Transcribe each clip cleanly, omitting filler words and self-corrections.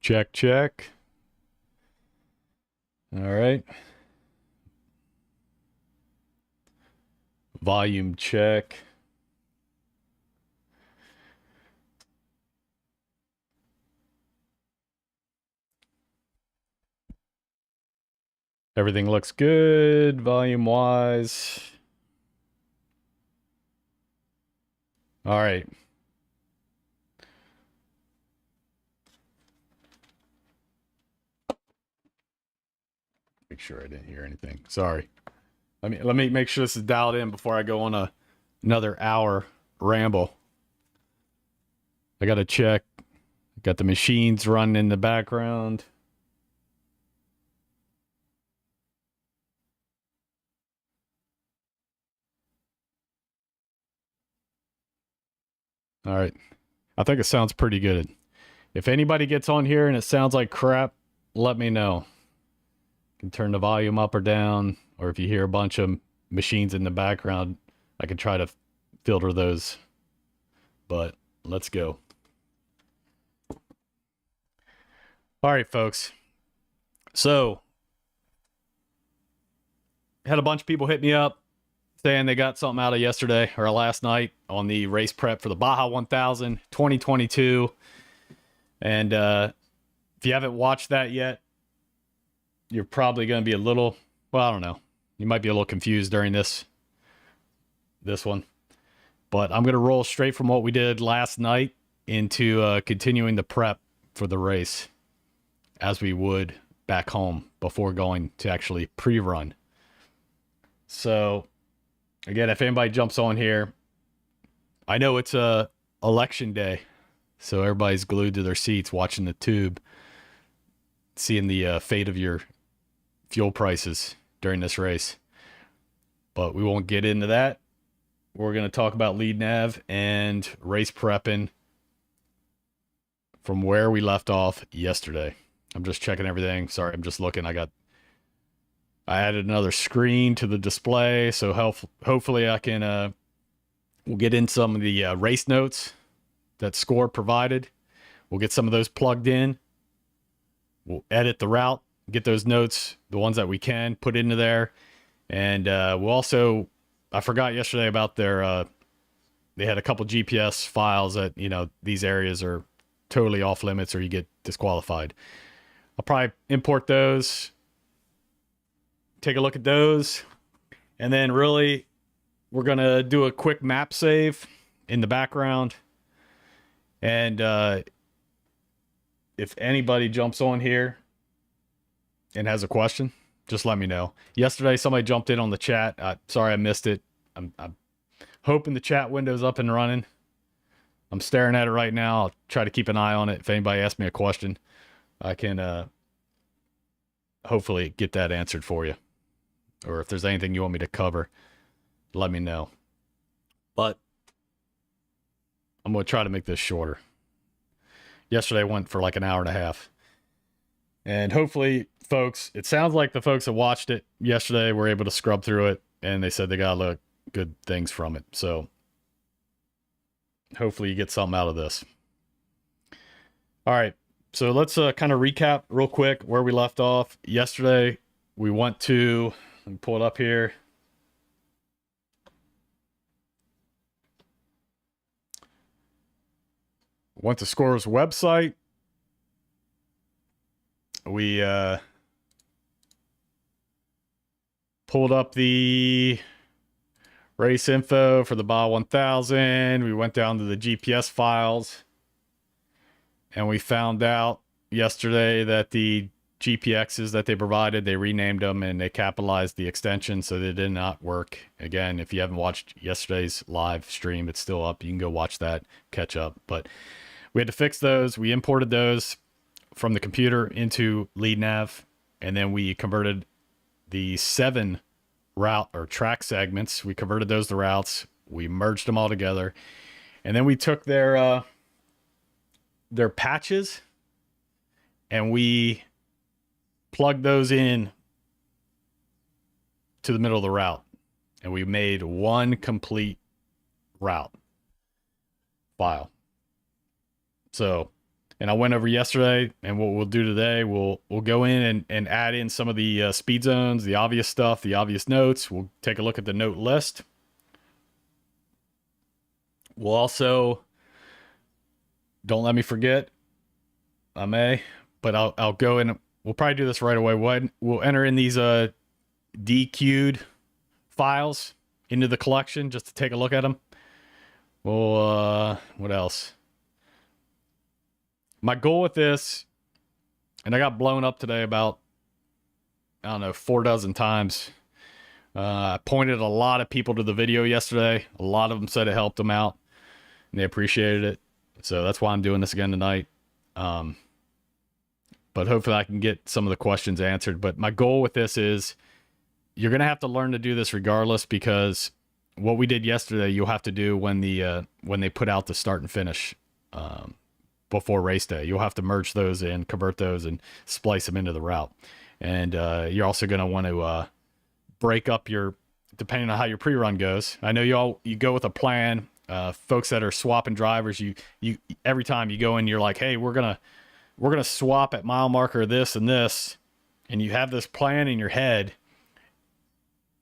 Check, check. All right. Volume check. Everything looks good volume-wise. All right. Make sure I didn't hear anything. Sorry. Let me make sure this is dialed in before I go on another hour ramble. I got to check. Got the machines running in the background. All right. I think it sounds pretty good. If anybody gets on here and it sounds like crap, let me know. You can turn the volume up or down, or if you hear a bunch of machines in the background, I can try to filter those. But let's go. All right, folks. So, had a bunch of people hit me up saying they got something out of yesterday or last night on the race prep for the Baja 1000 2022. And if you haven't watched that yet, you're probably going to be a little, well, I don't know. You might be a little confused during this one. But I'm going to roll straight from what we did last night into continuing the prep for the race as we would back home before going to actually pre-run. So, again, if anybody jumps on here, I know it's election day, so everybody's glued to their seats watching the tube, seeing the fate of your fuel prices during this race. But we won't get into that. We're going to talk about LeadNav and race prepping from where we left off yesterday. I'm just checking everything. Sorry, I'm just looking. I added another screen to the display, so hopefully I can we'll get in some of the race notes that Score provided. We'll get some of those plugged in. We'll edit the route, get those notes, the ones that we can, put into there. And we'll also, I forgot yesterday about their, they had a couple GPS files that, you know, these areas are totally off limits or you get disqualified. I'll probably import those, take a look at those, and then really we're going to do a quick map save in the background. And if anybody jumps on here and has a question, just let me know. Yesterday, somebody jumped in on the chat. Sorry I missed it. I'm hoping the chat window's up and running. I'm staring at it right now. I'll try to keep an eye on it. If anybody asks me a question, I can hopefully get that answered for you. Or if there's anything you want me to cover, let me know. But I'm going to try to make this shorter. Yesterday went for like an hour and a half. And hopefully, folks, it sounds like the folks that watched it yesterday were able to scrub through it, and they said they got a lot of good things from it. So hopefully you get something out of this. All right. So let's kind of recap real quick where we left off. Yesterday, we went to, let me pull it up here. Went to Score's website. We pulled up the race info for the Baja 1000. We went down to the GPS files. And we found out yesterday that the GPXs that they provided, they renamed them and they capitalized the extension, so they did not work. Again, if you haven't watched yesterday's live stream, it's still up. You can go watch that, catch up. But we had to fix those. We imported those from the computer into LeadNav, and then we converted the 7 route or track segments. We converted those to routes. We merged them all together, and then we took their patches and we plugged those in to the middle of the route, and we made one complete route file. So And I went over yesterday, and what we'll do today, we'll go in and add in some of the speed zones, the obvious stuff, the obvious notes. We'll take a look at the note list. We'll also, don't let me forget, I may, but I'll go in. We'll probably do this right away. We'll enter in these DQ'd files into the collection just to take a look at them. Well, what else? My goal with this, and I got blown up today about, I don't know, 4 dozen times. I pointed a lot of people to the video yesterday. A lot of them said it helped them out, and they appreciated it. So that's why I'm doing this again tonight. But hopefully I can get some of the questions answered. But my goal with this is you're going to have to learn to do this regardless, because what we did yesterday, you'll have to do when they put out the start and finish before race day. You'll have to merge those in, convert those, and splice them into the route. And you're also going to want to break up depending on how your pre-run goes. I know you go with a plan. Folks that are swapping drivers, you every time you go in, you're like, hey, we're gonna swap at mile marker this and this, and you have this plan in your head,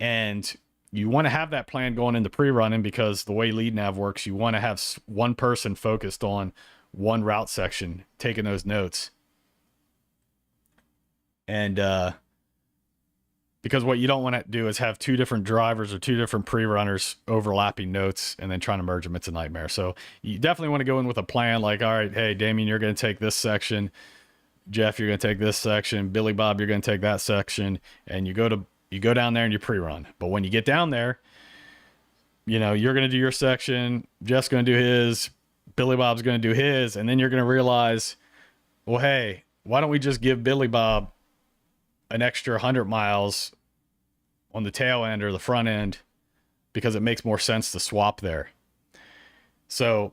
and you want to have that plan going into pre-running, because the way LeadNav works, you want to have one person focused on one route section, taking those notes. And because what you don't want to do is have 2 different drivers or 2 different pre-runners overlapping notes and then trying to merge them. It's a nightmare. So you definitely want to go in with a plan, like, all right, hey, Damien, you're going to take this section. Jeff, you're going to take this section. Billy Bob, you're going to take that section. And you go down there and you pre-run. But when you get down there, you're going to do your section. Jeff's going to do his. Billy Bob's going to do his. And then you're going to realize, well, hey, why don't we just give Billy Bob an extra 100 miles on the tail end or the front end, because it makes more sense to swap there. So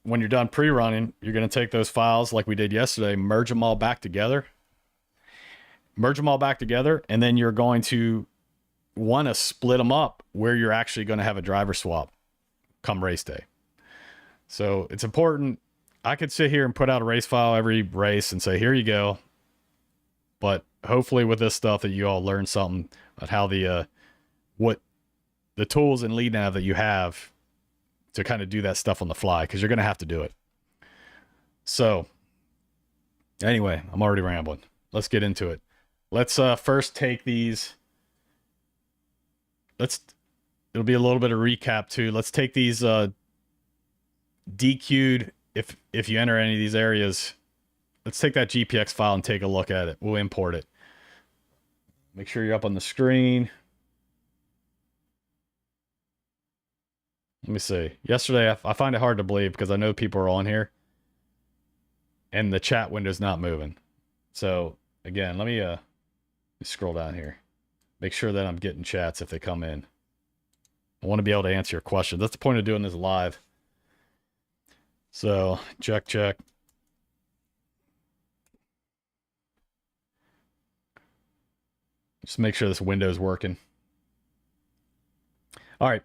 when you're done pre-running, you're going to take those files like we did yesterday, merge them all back together, and then you're going to want to split them up where you're actually going to have a driver swap come race day. So it's important. I could sit here and put out a race file every race and say, here you go. But hopefully with this stuff that you all learn something about how what the tools in LeadNav that you have to kind of do that stuff on the fly, because you're going to have to do it. So anyway, I'm already rambling. Let's get into it. Let's first take these. It'll be a little bit of recap too. Let's take these DQ'd, if you enter any of these areas. Let's take that GPX file and take a look at it. We'll import it. Make sure you're up on the screen. Let me see. Yesterday, I find it hard to believe because I know people are on here and the chat window's not moving. So again, let me scroll down here. Make sure that I'm getting chats if they come in. I want to be able to answer your questions. That's the point of doing this live. So check. Just make sure this window is working. All right.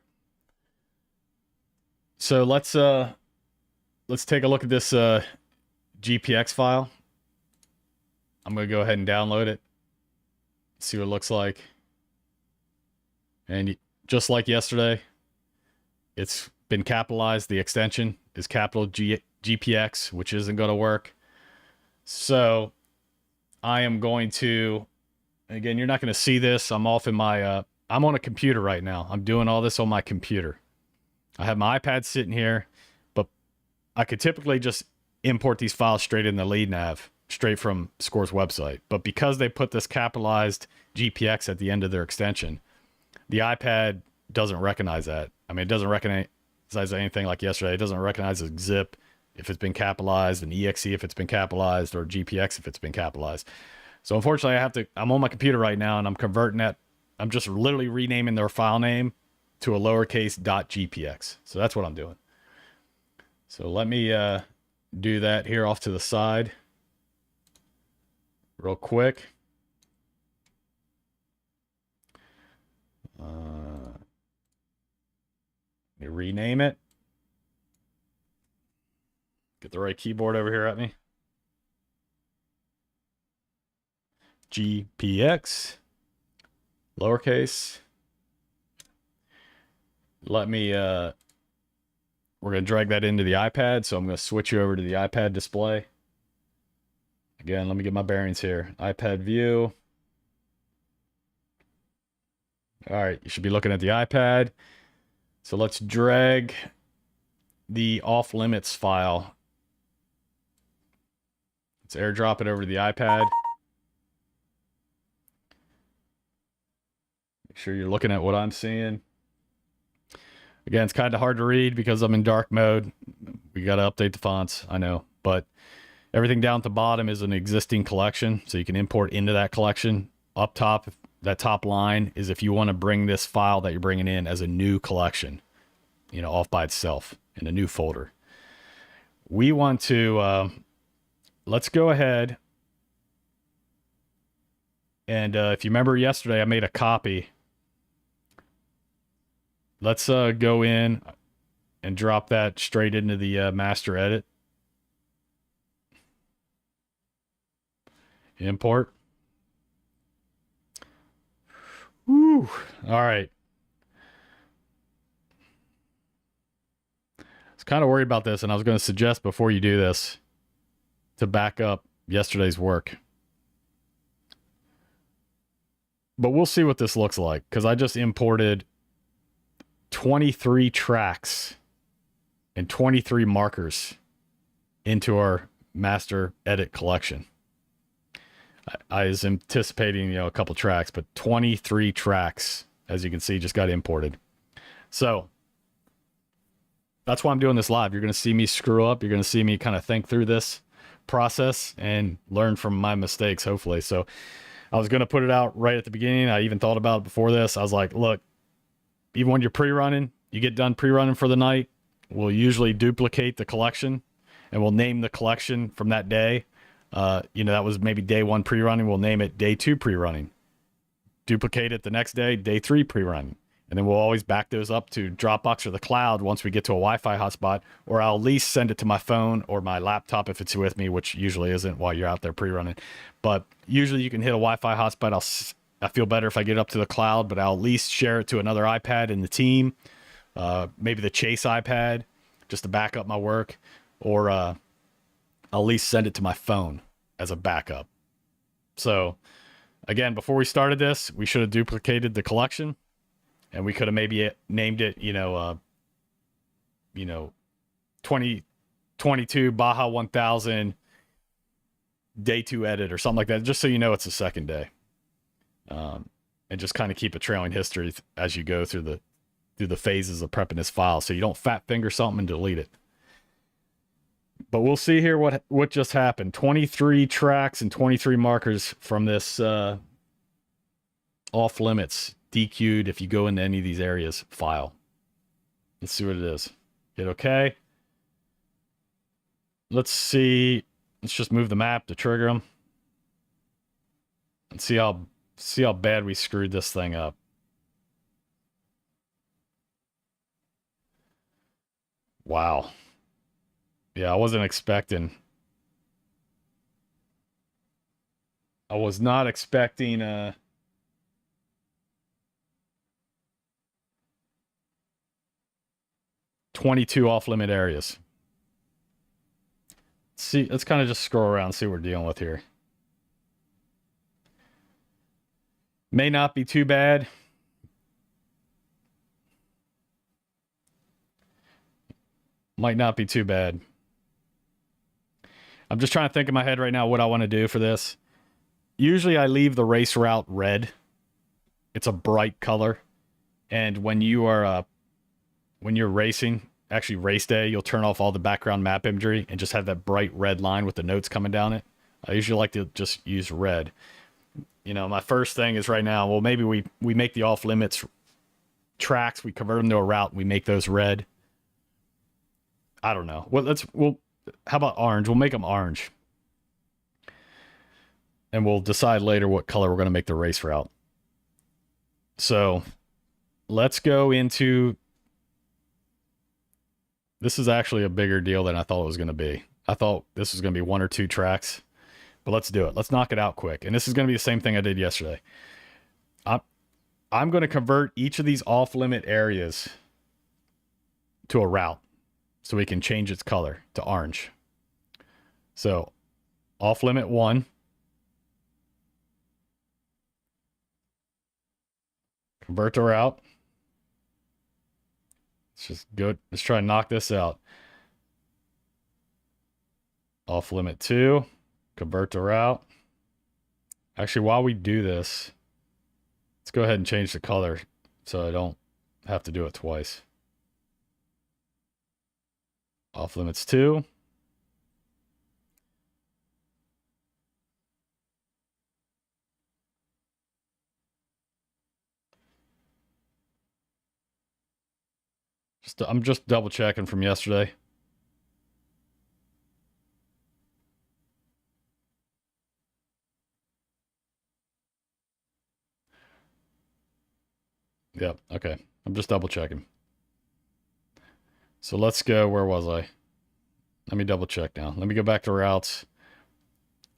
So let's take a look at this GPX file. I'm going to go ahead and download it. See what it looks like. And just like yesterday, it's been capitalized. The extension is capital GPX, which isn't going to work. So I am going to, again, you're not going to see this. I'm off in my, I'm on a computer right now. I'm doing all this on my computer. I have my iPad sitting here, but I could typically just import these files straight in the LeadNav, straight from Score's website. But because they put this capitalized GPX at the end of their extension, the iPad doesn't recognize that. I mean, it doesn't recognize anything like yesterday. It doesn't recognize a zip if it's been capitalized, an exe if it's been capitalized, or GPX if it's been capitalized. So unfortunately, I'm on my computer right now and I'm converting that. I'm just literally renaming their file name to a lowercase .gpx. So that's what I'm doing. So let me do that here off to the side real quick. Let me rename it. Get the right keyboard over here at me. GPX, lowercase. Let me, we're going to drag that into the iPad. So I'm going to switch you over to the iPad display. Again, let me get my bearings here. iPad view. All right, you should be looking at the iPad. So let's drag the off limits file. Let's airdrop it over to the iPad. Make sure you're looking at what I'm seeing. Again, it's kind of hard to read because I'm in dark mode. We got to update the fonts, I know. But everything down at the bottom is an existing collection, so you can import into that collection. Up top, that top line is if you want to bring this file that you're bringing in as a new collection, you know, off by itself in a new folder. We want to, let's go ahead. And if you remember yesterday, I made a copy. Let's go in and drop that straight into the master edit. Import. Woo. All right. I was kind of worried about this, and I was going to suggest before you do this to back up yesterday's work. But we'll see what this looks like, because I just imported 23 tracks and 23 markers into our master edit collection. I was anticipating, you know, a couple tracks, but 23 tracks, as you can see, just got imported. So that's why I'm doing this live. You're going to see me screw up. You're going to see me kind of think through this process and learn from my mistakes, hopefully. So I was going to put it out right at the beginning. I even thought about it before this. I was like, look, even when you're pre-running, you get done pre-running for the night, we'll usually duplicate the collection and we'll name the collection from that day. You know, that was maybe day 1 pre-running. We'll name it day 2 pre-running. Duplicate it the next day, day 3 pre-running. And then we'll always back those up to Dropbox or the cloud once we get to a Wi-Fi hotspot, or I'll at least send it to my phone or my laptop if it's with me, which usually isn't while you're out there pre-running. But usually you can hit a Wi-Fi hotspot. I feel better if I get it up to the cloud, but I'll at least share it to another iPad in the team, maybe the Chase iPad, just to back up my work, or I'll at least send it to my phone as a backup. So again, before we started this, we should have duplicated the collection, and we could have maybe named it, 2022 Baja 1000 day 2 edit or something like that, just so you know it's the second day. And just kind of keep a trailing history as you go through the phases of prepping this file, so you don't fat finger something and delete it. But we'll see here what just happened. 23 tracks and 23 markers from this off limits DQ'd if you go into any of these areas file. Let's see what it is. Hit OK. Let's see. Let's just move the map to trigger them and see how bad we screwed this thing up. Wow. Yeah, I wasn't expecting. I was not expecting 22 off-limit areas. Let's kind of just scroll around and see what we're dealing with here. May not be too bad. Might not be too bad. I'm just trying to think in my head right now what I want to do for this. Usually I leave the race route red. It's a bright color. And when you're racing, actually race day, you'll turn off all the background map imagery and just have that bright red line with the notes coming down it. I usually like to just use red. You know, my first thing is right now, well, maybe we make the off limits tracks, we convert them to a route, we make those red. I don't know. How about orange? We'll make them orange. And we'll decide later what color we're going to make the race route. So let's go into... This is actually a bigger deal than I thought it was going to be. I thought this was going to be 1 or 2 tracks. but let's do it. Let's knock it out quick. And this is going to be the same thing I did yesterday. I'm going to convert each of these off-limit areas to a route so we can change its color to orange. So off-limit 1. Convert to route. Let's just go. Let's try and knock this out. Off-limit 2. Convert to route. Actually, while we do this, let's go ahead and change the color so I don't have to do it twice. Off limits 2. I'm just double checking from yesterday. Yep, okay. I'm just double checking. So let's go, where was I? Let me double check now. Let me go back to routes.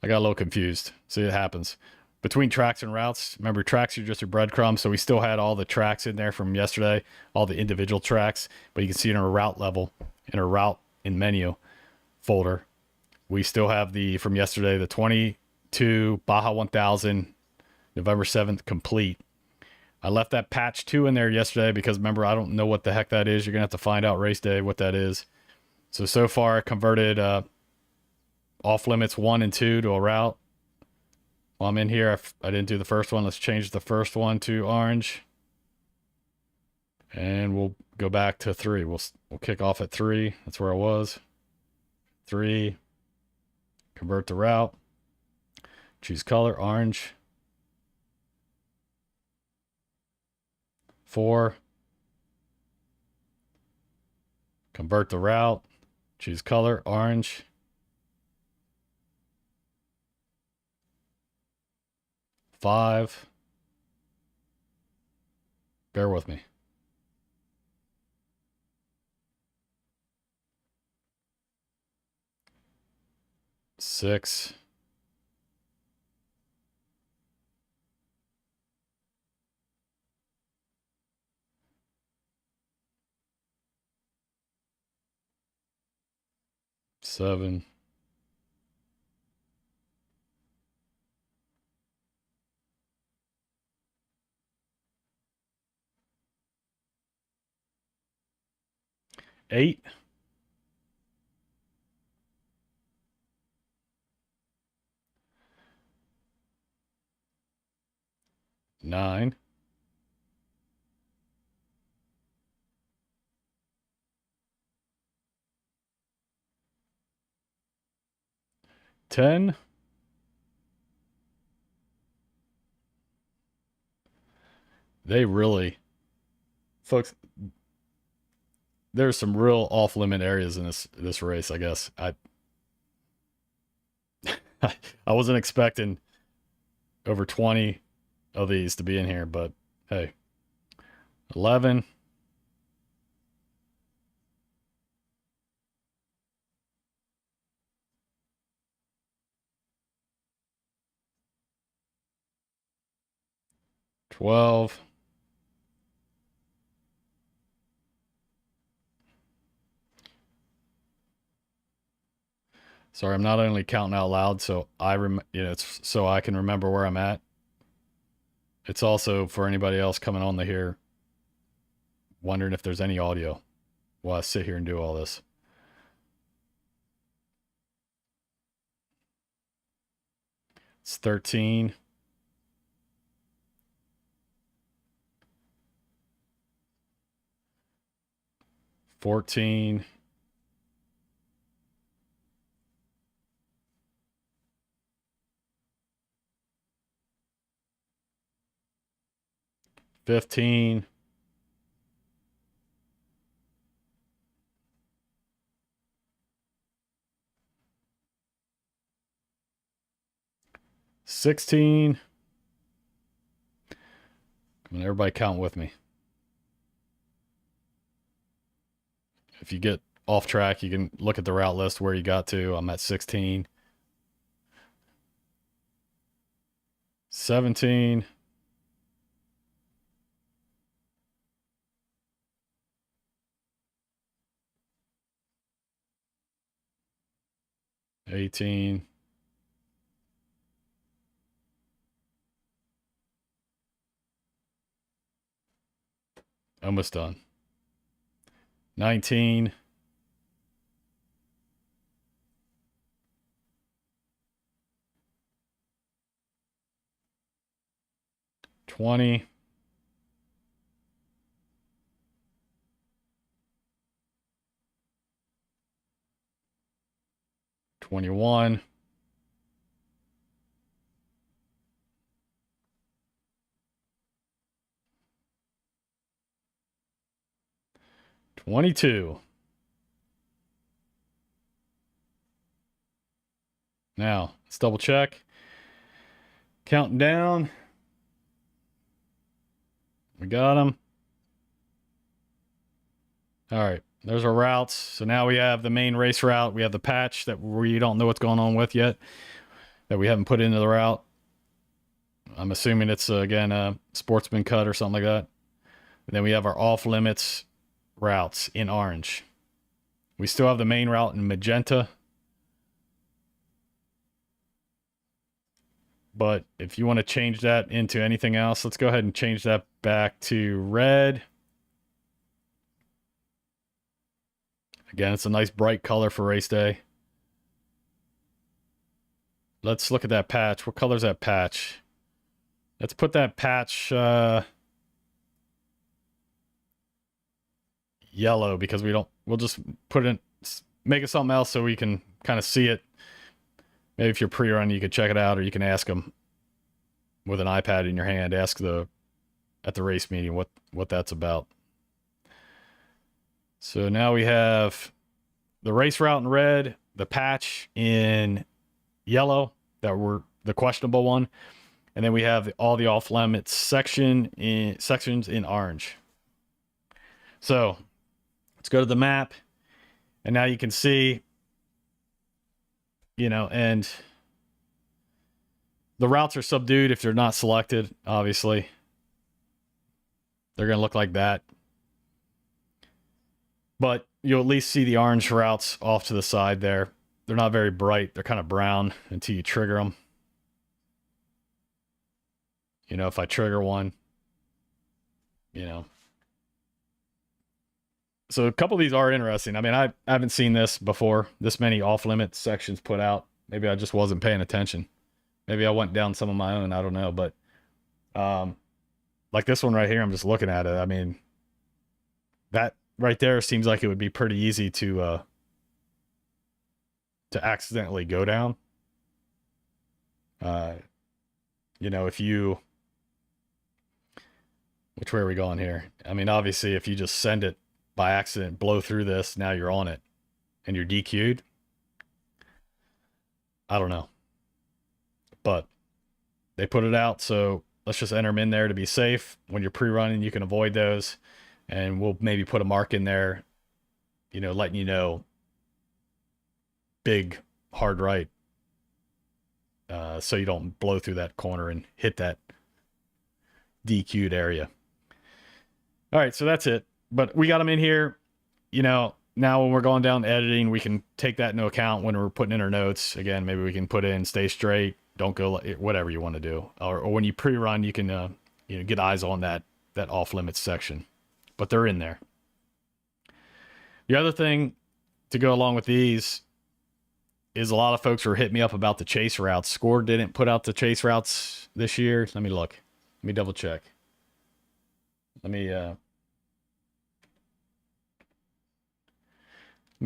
I got a little confused. See, it happens. Between tracks and routes, remember tracks are just your breadcrumbs, so we still had all the tracks in there from yesterday, all the individual tracks, but you can see it in a route level, in a route in menu folder. We still have the, from yesterday, the 22 Baja 1000, November 7th complete. I left that patch 2 in there yesterday because remember, I don't know what the heck that is. You're going to have to find out race day what that is. So far I converted off limits 1 and 2 to a route. While I'm in here, I didn't do the first one. Let's change the first one to orange. And we'll go back to 3. We'll kick off at 3. That's where I was. 3. Convert to route. Choose color, orange. 4. Convert the route. Choose color, orange. 5. Bear with me. 6. 7. 8. 9. 10. They really, folks, there's some real off limit areas in this race, I guess. I wasn't expecting over 20 of these to be in here, but hey. 11. 12. 'Sorry, I'm not only counting out loud, so it's so I can remember where I'm at. It's also for anybody else coming on the here, wondering if there's any audio while I sit here and do all this. It's 13. 14. 15. 16. Come on, everybody count with me. If you get off track, you can look at the route list where you got to. I'm at 16. 17. 18. Almost done. 19. 20. 21. 22. Now, let's double check. Counting down. We got them. All right, there's our routes. So now we have the main race route. We have the patch that we don't know what's going on with yet, that we haven't put into the route. I'm assuming it's, again, a sportsman cut or something like that. And then we have our off limits routes in orange. We still have the main route in magenta. But if you want to change that into anything else, let's go ahead and change that back to red. Again, it's a nice bright color for race day. Let's look at that patch. What color is that patch? Let's put that patch yellow, because we'll just put it in, make it something else so we can kind of see it. Maybe if you're pre-run, you could check it out, or you can ask them with an iPad in your hand, at the race meeting what that's about. So now we have the race route in red, the patch in yellow, that were the questionable one, and then we have all the off limits sections in orange. So let's go to the map, and now you can see, and the routes are subdued if they're not selected. Obviously, they're going to look like that. But you'll at least see the orange routes off to the side there. They're not very bright. They're kind of brown until you trigger them. If I trigger one, So a couple of these are interesting. I mean, I haven't seen this before. This many off-limit sections put out. Maybe I just wasn't paying attention. Maybe I went down some of my own. I don't know. But like this one right here, I'm just looking at it. I mean, that right there seems like it would be pretty easy to accidentally go down. If you... Which way are we going here? I mean, obviously, if you just send it by accident, blow through this, now you're on it, and you're DQ'd. I don't know. But they put it out, so let's just enter them in there to be safe. When you're pre-running, you can avoid those, and we'll maybe put a mark in there, letting you know, big, hard right, so you don't blow through that corner and hit that DQ'd area. All right, so that's it. But we got them in here. Now when we're going down editing, we can take that into account when we're putting in our notes. Again, maybe we can put in stay straight, don't go, whatever you want to do. Or when you pre-run, you can get eyes on that off-limits section. But they're in there. The other thing to go along with these is a lot of folks were hitting me up about the chase routes. Score didn't put out the chase routes this year. Let me look. Let me double check. Let me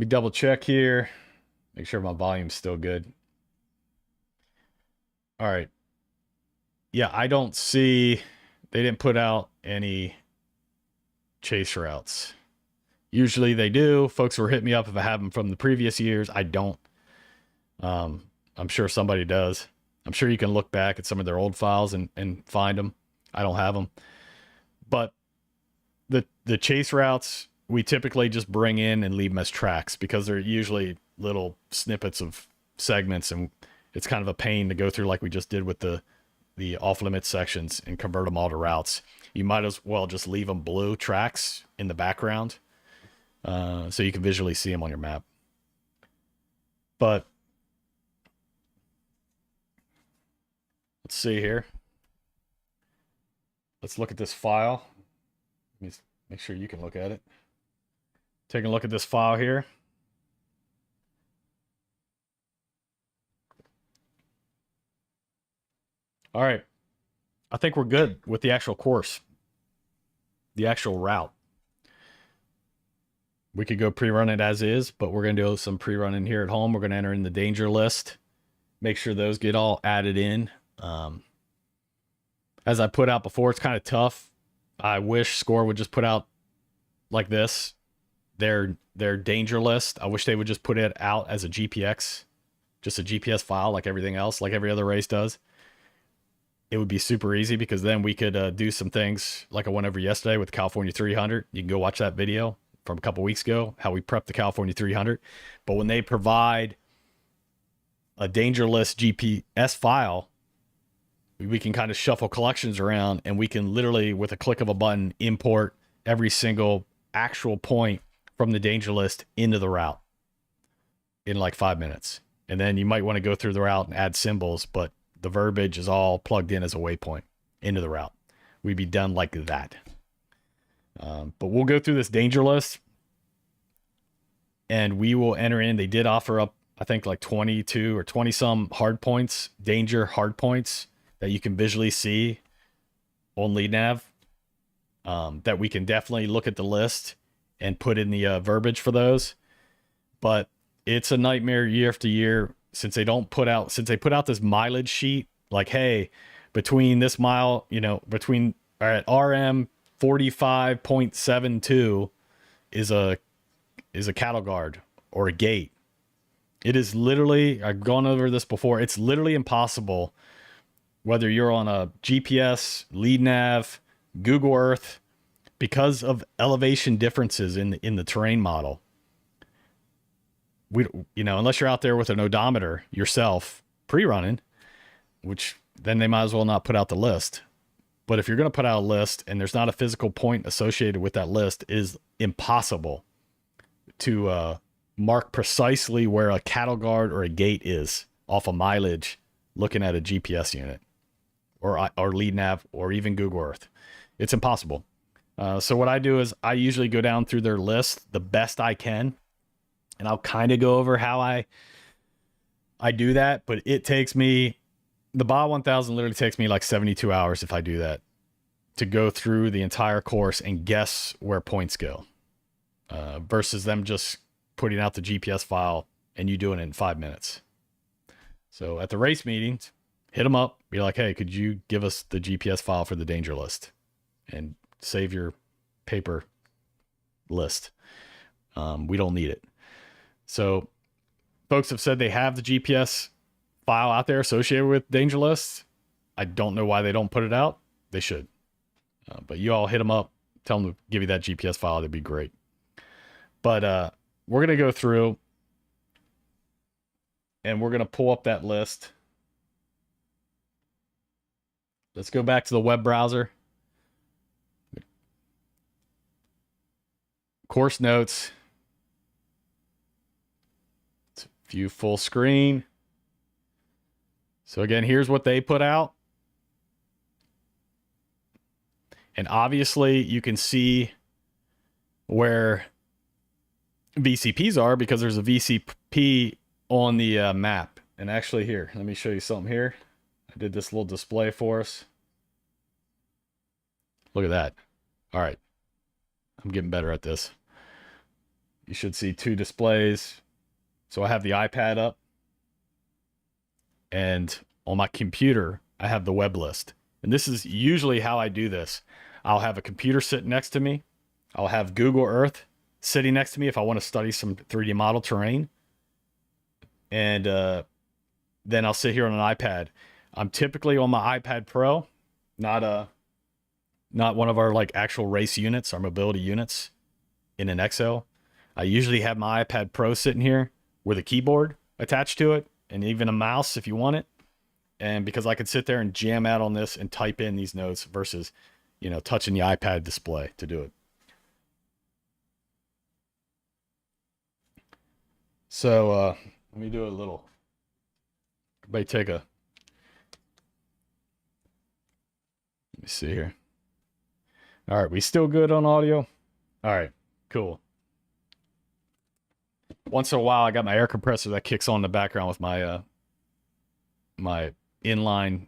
double check here. Make sure my volume's still good. All right. Yeah, I don't see... They didn't put out any chase routes. Usually they do. Folks were hitting me up if I have them from the previous years. I don't. I'm sure somebody does. I'm sure you can look back at some of their old files and find them. I don't have them. But the chase routes, we typically just bring in and leave them as tracks, because they're usually little snippets of segments, and it's kind of a pain to go through like we just did with the the off-limit sections and convert them all to routes. You might as well just leave them blue tracks in the background, so you can visually see them on your map. But let's see here. Let's look at this file. Let me make sure you can look at it. Taking a look at this file here. All right. I think we're good with the actual course, the actual route. We could go pre-run it as is, but we're going to do some pre-running here at home. We're going to enter in the danger list, make sure those get all added in. As I put out before, it's kind of tough. I wish Score would just put out like this, their danger list. I wish they would just put it out as a GPX, just a GPS file like everything else, like every other race does. It would be super easy, because then we could do some things like I went over yesterday with the California 300. You can go watch that video from a couple weeks ago, how we prepped the California 300. But when they provide a danger list GPS file, we can kind of shuffle collections around, and we can literally, with a click of a button, import every single actual point from the danger list into the route in like 5 minutes. And then you might want to go through the route and add symbols, but the verbiage is all plugged in as a waypoint into the route. We'd be done like that. But we'll go through this danger list, and we will enter in. They did offer up, I think, like 22 or 20 some hard points, danger hard points, that you can visually see on LeadNav, that we can definitely look at the list and put in the verbiage for those. But it's a nightmare year after year, since they put out this mileage sheet, like, hey, between this mile, between at RM 45.72 is a cattle guard or a gate. It is literally, I've gone over this before, it's literally impossible, whether you're on a GPS, LeadNav, Google Earth, because of elevation differences in the terrain model. Unless you're out there with an odometer yourself pre-running, which then they might as well not put out the list. But if you're going to put out a list and there's not a physical point associated with that list, it is impossible to mark precisely where a cattle guard or a gate is off of mileage looking at a GPS unit or LeadNav or even Google Earth. It's impossible. So what I do is I usually go down through their list the best I can, and I'll kind of go over how I do that, but it takes me, the Baja 1000 literally takes me like 72 hours if I do that, to go through the entire course and guess where points go, versus them just putting out the GPS file and you doing it in 5 minutes. So at the race meetings, hit them up, be like, hey, could you give us the GPS file for the danger list, and save your paper list. We don't need it. So folks have said they have the GPS file out there associated with danger lists. I don't know why they don't put it out. They should. But you all hit them up, tell them to give you that GPS file. That'd be great. But we're going to go through and we're going to pull up that list. Let's go back to the web browser. Course notes. Let's view full screen. So again, here's what they put out. And obviously you can see where VCPs are, because there's a VCP on the map. And actually here, let me show you something here. I did this little display for us. Look at that. All right. I'm getting better at this. You should see two displays. So I have the iPad up, and on my computer, I have the web list. And this is usually how I do this. I'll have a computer sitting next to me. I'll have Google Earth sitting next to me if I want to study some 3D model terrain. And then I'll sit here on an iPad. I'm typically on my iPad Pro, not one of our like actual race units, our mobility units in an XL. I usually have my iPad Pro sitting here with a keyboard attached to it, and even a mouse if you want it. And because I could sit there and jam out on this and type in these notes versus, you know, touching the iPad display to do it. So let me do a little. Everybody take a. Let me see here. All right, we still good on audio? All right, cool. Once in a while, I got my air compressor that kicks on in the background with my my inline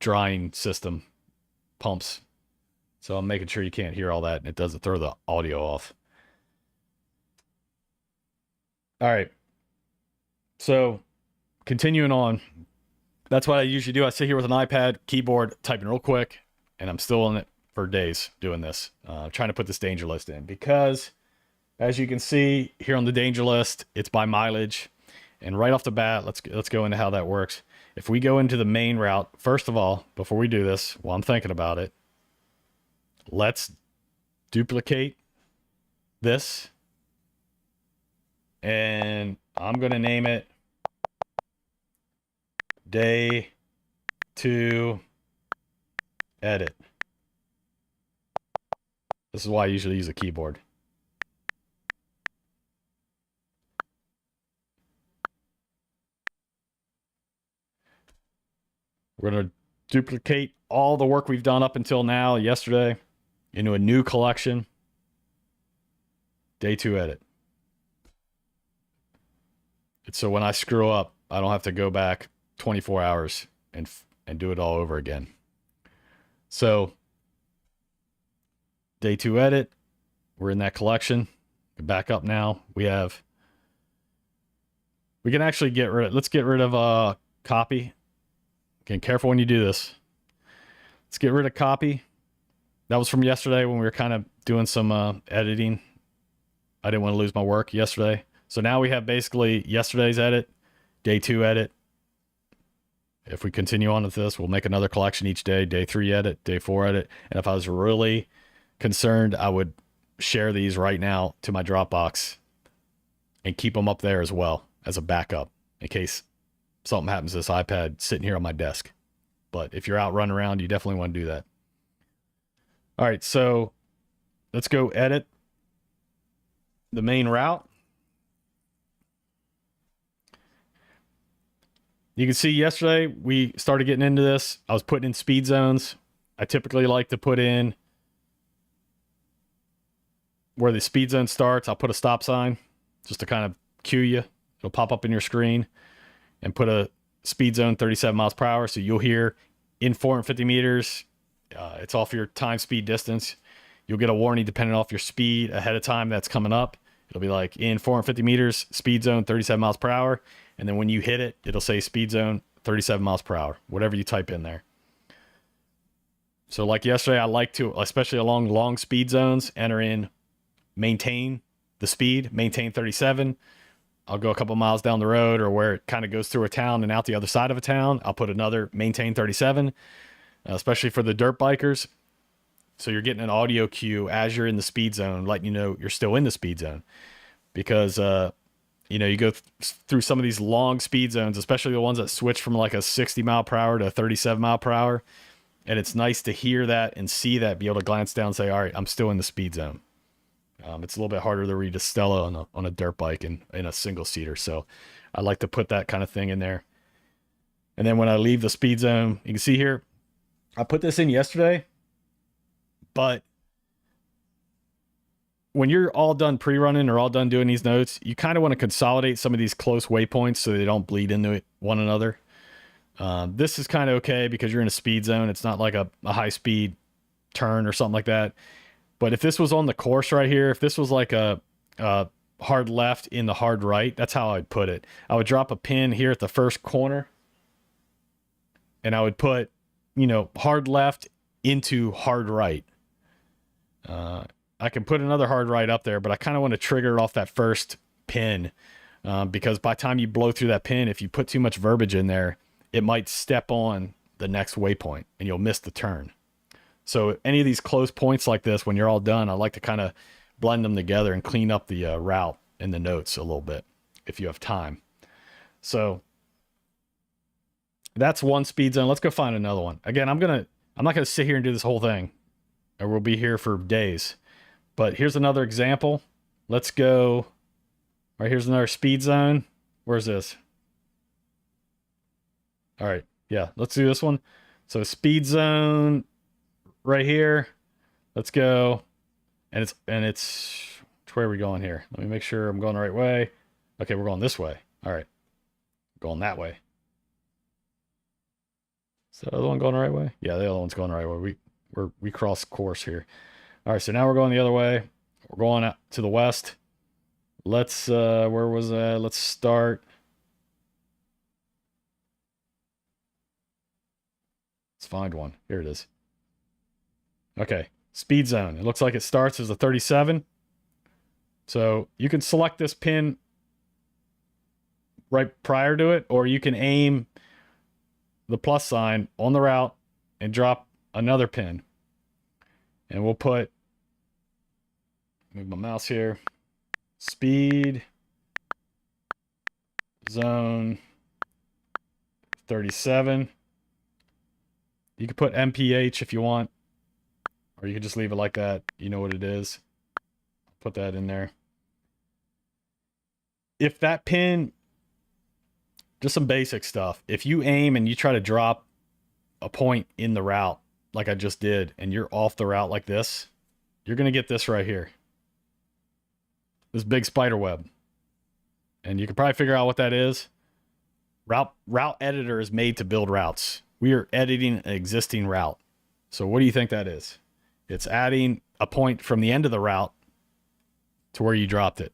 drying system pumps. So I'm making sure you can't hear all that and it doesn't throw the audio off. All right. So continuing on, that's what I usually do. I sit here with an iPad, keyboard, typing real quick, and I'm still in it for days doing this, trying to put this danger list in because, as you can see here on the danger list, it's by mileage. And right off the bat, let's go into how that works. If we go into the main route, first of all, before we do this, while I'm thinking about it, let's duplicate this. And I'm going to name it Day 2 Edit. This is why I usually use a keyboard. We're going to duplicate all the work we've done up until now, yesterday, into a new collection. Day 2 Edit. It's so when I screw up, I don't have to go back 24 hours and do it all over again. So, Day 2 Edit. We're in that collection. Back up now. We can actually let's get rid of copy. Okay, careful when you do this. Let's get rid of copy. That was from yesterday when we were kind of doing some editing. I didn't want to lose my work yesterday. So now we have basically yesterday's edit, Day 2 Edit. If we continue on with this, we'll make another collection each day. Day 3 Edit, Day 4 Edit. And if I was really concerned, I would share these right now to my Dropbox and keep them up there as well as a backup in case something happens to this iPad sitting here on my desk. But if you're out running around, you definitely want to do that. All right, so let's go edit the main route. You can see yesterday we started getting into this. I was putting in speed zones. I typically like to put in where the speed zone starts. I'll put a stop sign just to kind of cue you. It'll pop up in your screen and put a speed zone 37 miles per hour. So you'll hear in 450 meters, it's off your time, speed, distance. You'll get a warning depending off your speed ahead of time that's coming up. It'll be like in 450 meters, speed zone 37 miles per hour. And then when you hit it, it'll say speed zone 37 miles per hour, whatever you type in there. So like yesterday, I like to, especially along long speed zones, enter in maintain the speed, maintain 37. I'll go a couple miles down the road or where it kind of goes through a town and out the other side of a town. I'll put another maintain 37, especially for the dirt bikers. So you're getting an audio cue as you're in the speed zone, letting you know you're still in the speed zone. Because, you know, you go through some of these long speed zones, especially the ones that switch from like a 60 mile per hour to a 37 mile per hour. And it's nice to hear that and see that, be able to glance down and say, all right, I'm still in the speed zone. It's a little bit harder to read a Stella on a dirt bike and in a single seater. So I like to put that kind of thing in there. And then when I leave the speed zone, you can see here, I put this in yesterday, but when you're all done pre-running or all done doing these notes, you kind of want to consolidate some of these close waypoints so they don't bleed into one another. This is kind of okay because you're in a speed zone. It's not like a high speed turn or something like that. But if this was on the course right here, if this was like a hard left in the hard right, that's how I'd put it. I would drop a pin here at the first corner and I would put, you know, hard left into hard right. I can put another hard right up there, but I kind of want to trigger it off that first pin because by the time you blow through that pin, if you put too much verbiage in there, it might step on the next waypoint and you'll miss the turn. So any of these close points like this, when you're all done, I like to kind of blend them together and clean up the route and the notes a little bit if you have time. So That's one speed zone. Let's go find another one. Again, I'm not gonna sit here and do this whole thing, or we'll be here for days. But here's another example. Let's go. All right, here's another speed zone. Where's this? All right, yeah, let's do this one. So speed zone right here. Let's go. And it's where are we going here? Let me make sure I'm going the right way. Okay, we're going this way. All right. Going that way. Is the other one going the right way? Yeah, the other one's going the right way. We cross course here. All right, so now we're going the other way. We're going out to the west. Let's where was that? Let's start. Let's find one. Here it is. Okay, speed zone. It looks like it starts as a 37. So you can select this pin right prior to it, or you can aim the plus sign on the route and drop another pin. And we'll put, move my mouse here, speed zone 37. You can put MPH if you want, or you can just leave it like that. You know what it is. Put that in there. If that pin, just some basic stuff. If you aim and you try to drop a point in the route, like I just did, and you're off the route like this, you're going to get this right here. This big spider web. And you can probably figure out what that is. Route editor is made to build routes. We are editing an existing route. So what do you think that is? It's adding a point from the end of the route to where you dropped it.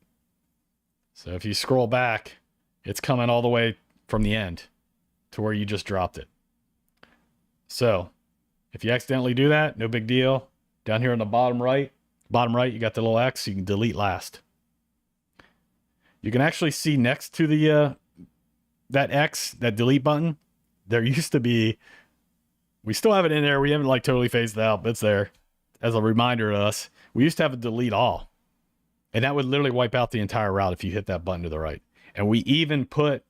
So if you scroll back, it's coming all the way from the end to where you just dropped it. So if you accidentally do that, no big deal. Down here on the bottom right, you got the little X. You can delete last. You can actually see next to the that X, that delete button, there used to be, we still have it in there. We haven't like totally phased it out, but it's there as a reminder to us. We used to have a delete all, and that would literally wipe out the entire route if you hit that button to the right. And we even put,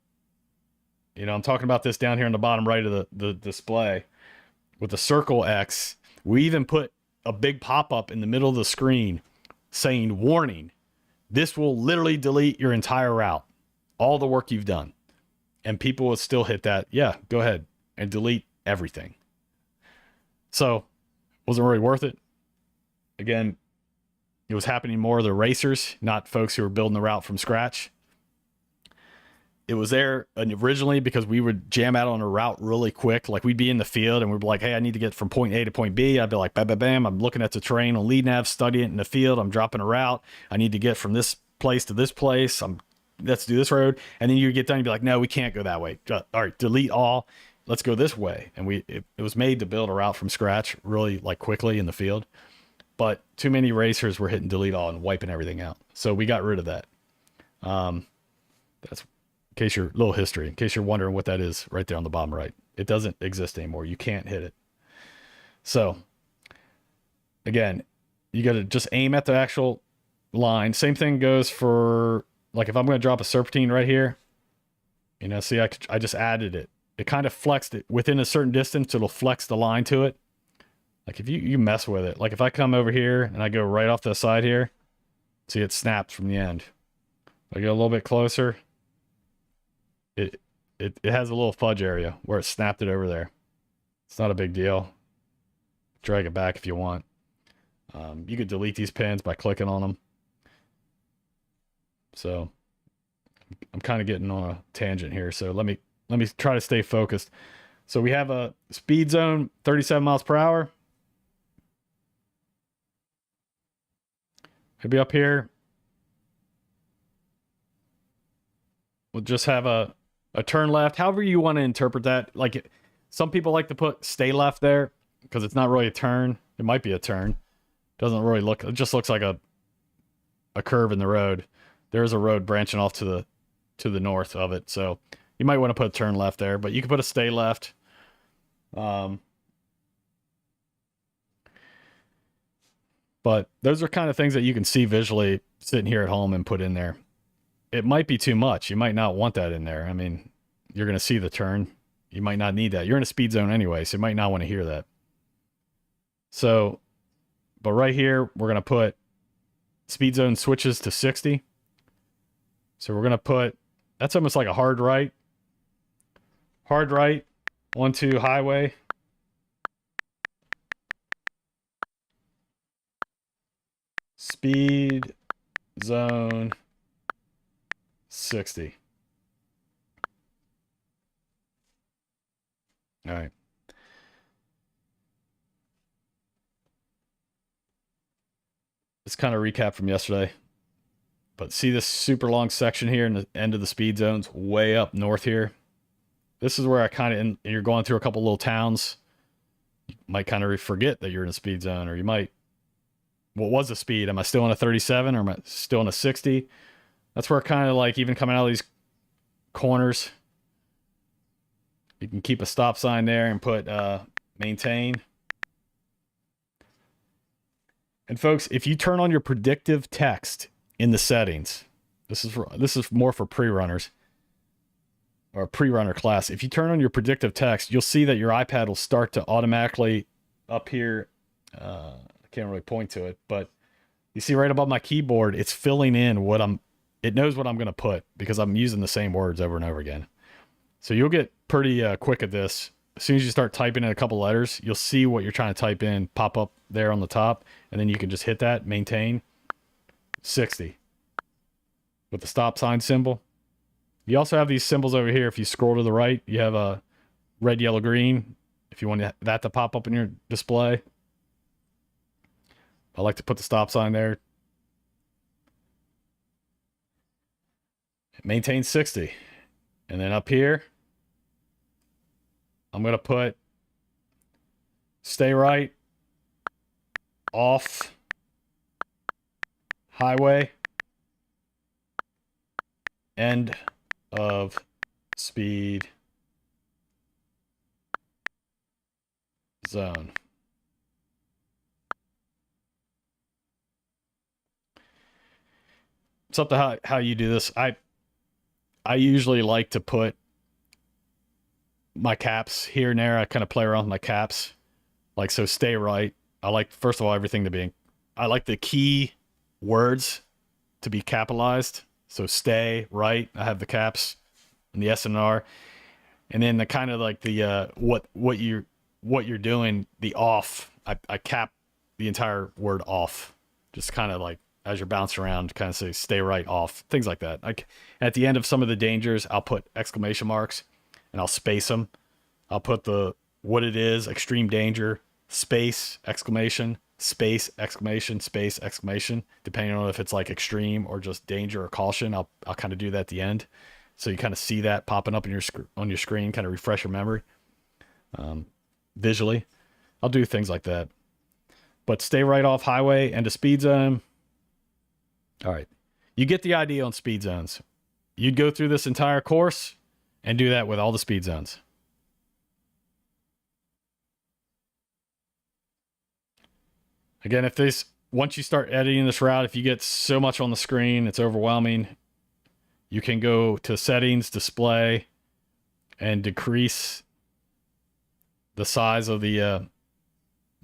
I'm talking about this down here on the bottom right of the display with the circle X. We even put a big pop-up in the middle of the screen saying, warning, this will literally delete your entire route, all the work you've done. And people will still hit that. Yeah, go ahead and delete everything. So wasn't really worth it. Again, it was happening more to the racers, not folks who were building the route from scratch. It was there originally because we would jam out on a route really quick. Like we'd be in the field and we'd be like, hey, I need to get from point A to point B. I'd be like, bam, bam, bam. I'm looking at the terrain on LeadNav, studying it in the field. I'm dropping a route. I need to get from this place to this place. Let's do this road. And then you get done, you'd be like, no, we can't go that way. All right, delete all. Let's go this way. And it was made to build a route from scratch really like quickly in the field. But too many racers were hitting delete all and wiping everything out. So we got rid of that. That's in case you're little history, in case you're wondering what that is right there on the bottom right. It doesn't exist anymore. You can't hit it. So again, you got to just aim at the actual line. Same thing goes for, like, if I'm going to drop a serpentine right here, see, I just added it. It kind of flexed it within a certain distance. It'll flex the line to it. Like if you mess with it, like if I come over here and I go right off the side here, see it snaps from the end. I go a little bit closer. It has a little fudge area where it snapped it over there. It's not a big deal. Drag it back if you want. You could delete these pins by clicking on them. So I'm kind of getting on a tangent here. So let me try to stay focused. So we have a speed zone, 37 miles per hour. Maybe up here, we'll just have a turn left. However you want to interpret that. Like some people like to put stay left there because it's not really a turn. It might be a turn. Doesn't really look, it just looks like a curve in the road. There is a road branching off to the north of it. So you might want to put a turn left there, but you can put a stay left. But those are kind of things that you can see visually sitting here at home and put in there. It might be too much. You might not want that in there. I mean, you're going to see the turn. You might not need that. You're in a speed zone anyway, so you might not want to hear that. So, but right here, we're going to put speed zone switches to 60. So we're going to put, that's almost like a hard right. Hard right, 1, 2, highway. Speed zone 60. All right. It's kind of recap from yesterday. But see this super long section here in the end of the speed zones way up north here. This is where I kind of, you're going through a couple little towns. You might kind of forget that you're in a speed zone, or you might, what was the speed? Am I still in a 37 or am I still in a 60? That's where kind of like even coming out of these corners, you can keep a stop sign there and put maintain. And folks, if you turn on your predictive text in the settings, this is more for pre-runners or a pre-runner class. If you turn on your predictive text, you'll see that your iPad will start to automatically up here. I can't really point to it, but you see right above my keyboard, it's filling in what it knows what I'm going to put because I'm using the same words over and over again. So you'll get pretty quick at this. As soon as you start typing in a couple letters, you'll see what you're trying to type in pop up there on the top, and then you can just hit that, maintain 60 with the stop sign symbol. You also have these symbols over here. If you scroll to the right, you have a red, yellow, green. If you want that to pop up in your display, I like to put the stop sign there. Maintain 60. And then up here, I'm going to put stay right, off, highway, end of speed zone. It's up to how you do this. I usually like to put my caps here and there. I kind of play around with my caps. Like, so stay right. I like, first of all, everything to be, I like the key words to be capitalized. So stay right. I have the caps and the S and R. And then the kind of like the, what you're doing, the off, I cap the entire word off. Just kind of like, as you're bouncing around, kind of say stay right, off, things like that. Like at the end of some of the dangers, I'll put exclamation marks and I'll space them. I'll put what it is, extreme danger, space, exclamation, space, exclamation, space, exclamation, depending on if it's like extreme or just danger or caution. I'll kind of do that at the end. So you kind of see that popping up on your screen, kind of refresh your memory visually. I'll do things like that. But stay right, off, highway, and a speed zone. All right. You get the idea on speed zones. You'd go through this entire course and do that with all the speed zones. Again, once you start editing this route, if you get so much on the screen, it's overwhelming. You can go to settings, display, and decrease the size of the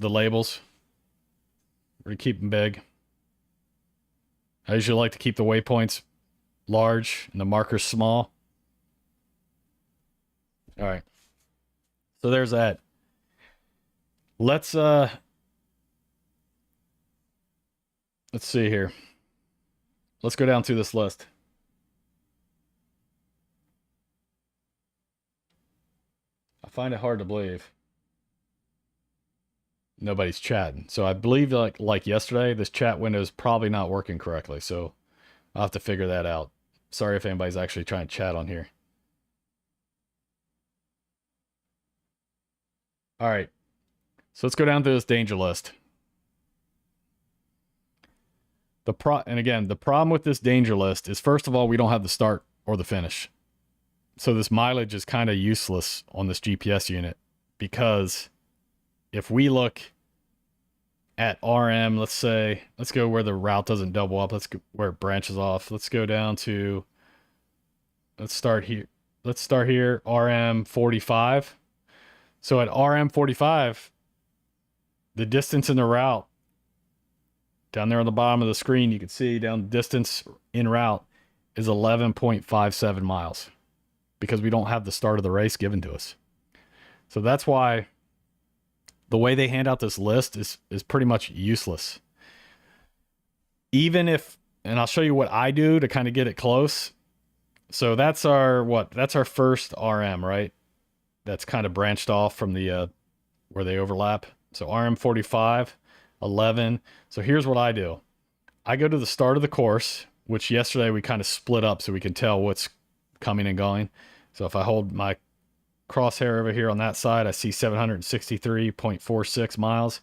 labels. We're going to keep them big. I usually like to keep the waypoints large and the markers small. All right. So there's that. Let's see here. Let's go down through this list. I find it hard to believe nobody's chatting. So I believe like yesterday, this chat window is probably not working correctly. So I'll have to figure that out. Sorry if anybody's actually trying to chat on here. All right. So let's go down through this danger list. And again, the problem with this danger list is, first of all, we don't have the start or the finish. So this mileage is kind of useless on this GPS unit, because if we look at RM, let's go where the route doesn't double up. Let's go where it branches off. Let's go down to, let's start here. let's start here, RM45. So at RM45, the distance in the route, down there on the bottom of the screen, you can see down the distance in route is 11.57 miles because we don't have the start of the race given to us. So that's why the way they hand out this list is pretty much useless. Even if, and I'll show you what I do to kind of get it close. So that's our, that's our first RM, right? That's kind of branched off from the, where they overlap. So RM45, 11. So here's what I do. I go to the start of the course, which yesterday we kind of split up so we can tell what's coming and going. So if I hold my crosshair over here on that side, I see 763.46 miles.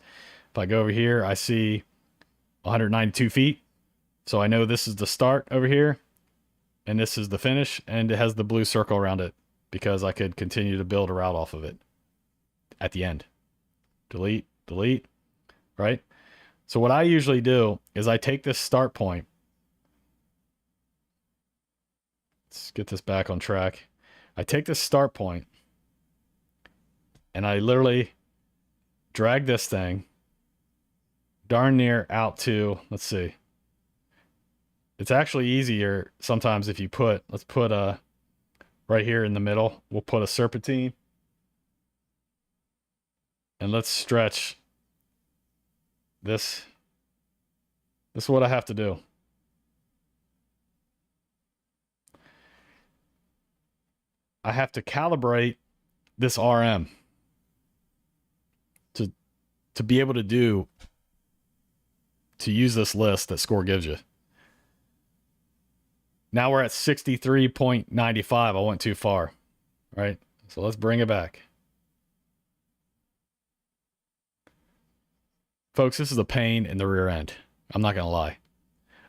If I go over here, I see 192 feet. So I know this is the start over here and this is the finish, and it has the blue circle around it because I could continue to build a route off of it at the end. Delete, delete, right? So what I usually do is I take this start point. Let's get this back on track. I take this start point and I literally drag this thing darn near out to, let's see. It's actually easier sometimes if you put, let's put right here in the middle, we'll put a serpentine. And let's stretch this. This is what I have to do. I have to calibrate this RM to be able to use this list that Score gives you. Now we're at 63.95. I went too far, right? So let's bring it back. Folks, this is a pain in the rear end. I'm not going to lie.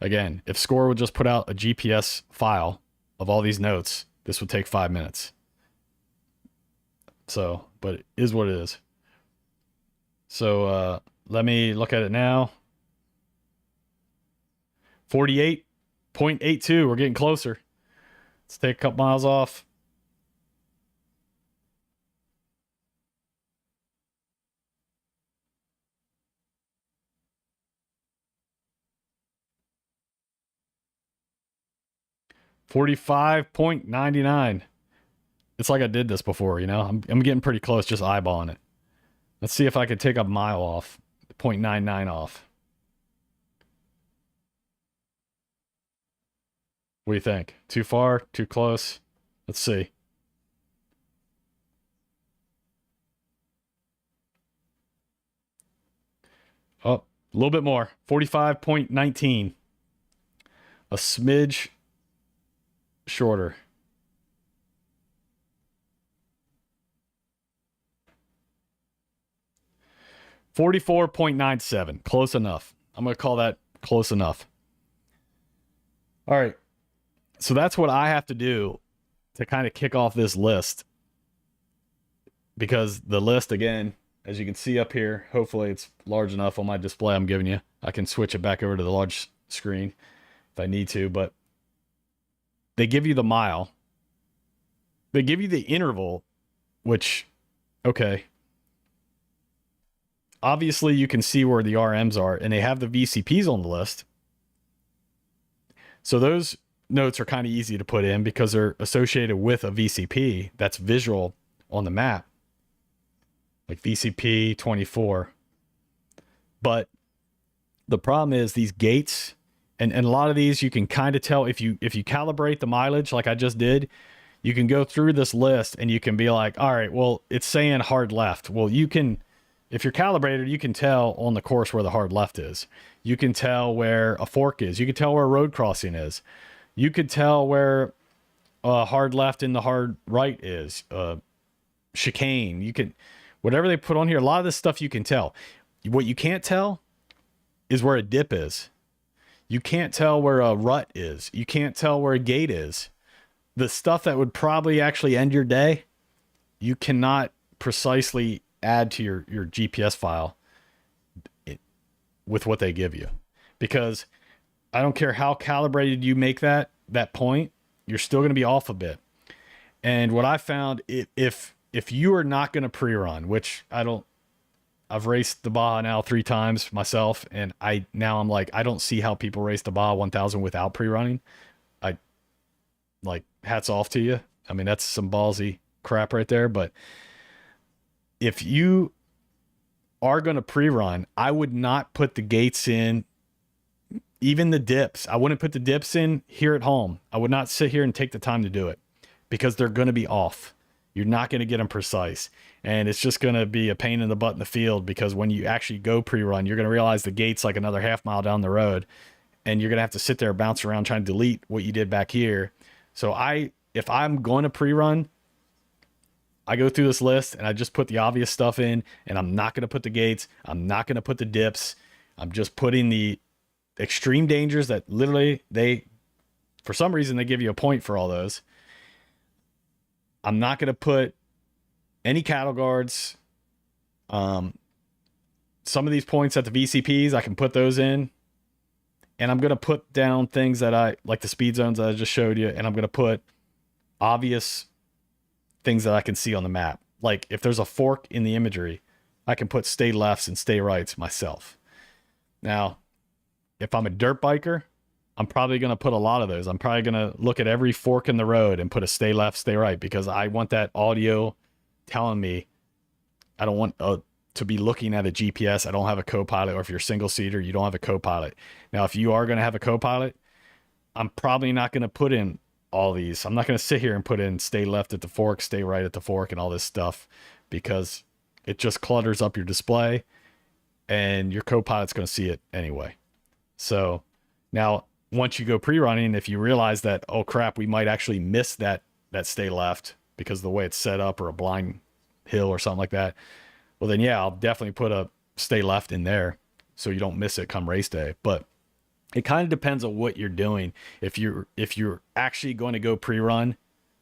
Again, if Score would just put out a GPS file of all these notes, this would take 5 minutes. So, but it is what it is. So let me look at it now. 48.82. We're getting closer. Let's take a couple miles off. $45.99. It's like I did this before, you know. I'm getting pretty close, just eyeballing it. Let's see if I could take a mile off. 0.99 off. What do you think? Too far? Too close? Let's see. Oh, a little bit more. 45.19. A smidge shorter. $44.97. Close enough. I'm going to call that close enough. All right. So that's what I have to do to kind of kick off this list. Because the list, again, as you can see up here, hopefully it's large enough on my display I'm giving you. I can switch it back over to the large screen if I need to, but they give you the mile. They give you the interval, which, okay. Obviously, you can see where the RMs are, and they have the VCPs on the list. So those notes are kind of easy to put in because they're associated with a VCP that's visual on the map, like VCP 24. But the problem is these gates, and a lot of these you can kind of tell if you calibrate the mileage like I just did. You can go through this list and you can be like, all right, well, it's saying hard left. Well, you can, if you're calibrated, you can tell on the course where the hard left is. You can tell where a fork is. You can tell where a road crossing is. You could tell where hard left and the hard right is. Chicane. You can, whatever they put on here, a lot of this stuff you can tell. What you can't tell is where a dip is. You can't tell where a rut is. You can't tell where a gate is. The stuff that would probably actually end your day, you cannot precisely add to your GPS file with what they give you. Because I don't care how calibrated you make that point, you're still going to be off a bit. And what I found, if you are not going to pre-run, which I've raced the Baja now 3 times myself, and I'm like, I don't see how people race the Baja 1000 without pre-running. I like, hats off to you. I mean, that's some ballsy crap right there. But if you are going to pre-run, I would not put the gates in, even the dips. I wouldn't put the dips in here at home. I would not sit here and take the time to do it because they're going to be off. You're not going to get them precise. And it's just going to be a pain in the butt in the field, because when you actually go pre-run, you're going to realize the gate's like another half mile down the road, and you're going to have to sit there, bounce around, trying to delete what you did back here. So if I'm going to pre-run, I go through this list and I just put the obvious stuff in, and I'm not going to put the gates. I'm not going to put the dips. I'm just putting the extreme dangers that literally for some reason, they give you a point for all those. I'm not going to put any cattle guards. Some of these points at the VCPs, I can put those in. And I'm going to put down things that like the speed zones that I just showed you. And I'm going to put obvious things that I can see on the map. Like if there's a fork in the imagery, I can put stay lefts and stay rights myself. Now, if I'm a dirt biker, I'm probably going to put a lot of those. I'm probably going to look at every fork in the road and put a stay left, stay right, because I want that audio telling me. I don't want to be looking at a GPS. I don't have a co-pilot. Or if you're single seater, you don't have a co-pilot. Now, if you are going to have a co-pilot, I'm probably not going to put in all these. I'm not going to sit here and put in stay left at the fork, stay right at the fork, and all this stuff, because it just clutters up your display, and your co-pilot's going to see it anyway. So now, once you go pre-running, if you realize that, oh crap, we might actually miss that stay left because of the way it's set up, or a blind hill or something like that, well then yeah, I'll definitely put a stay left in there so you don't miss it come race day. But it kind of depends on what you're doing. If you're actually going to go pre-run,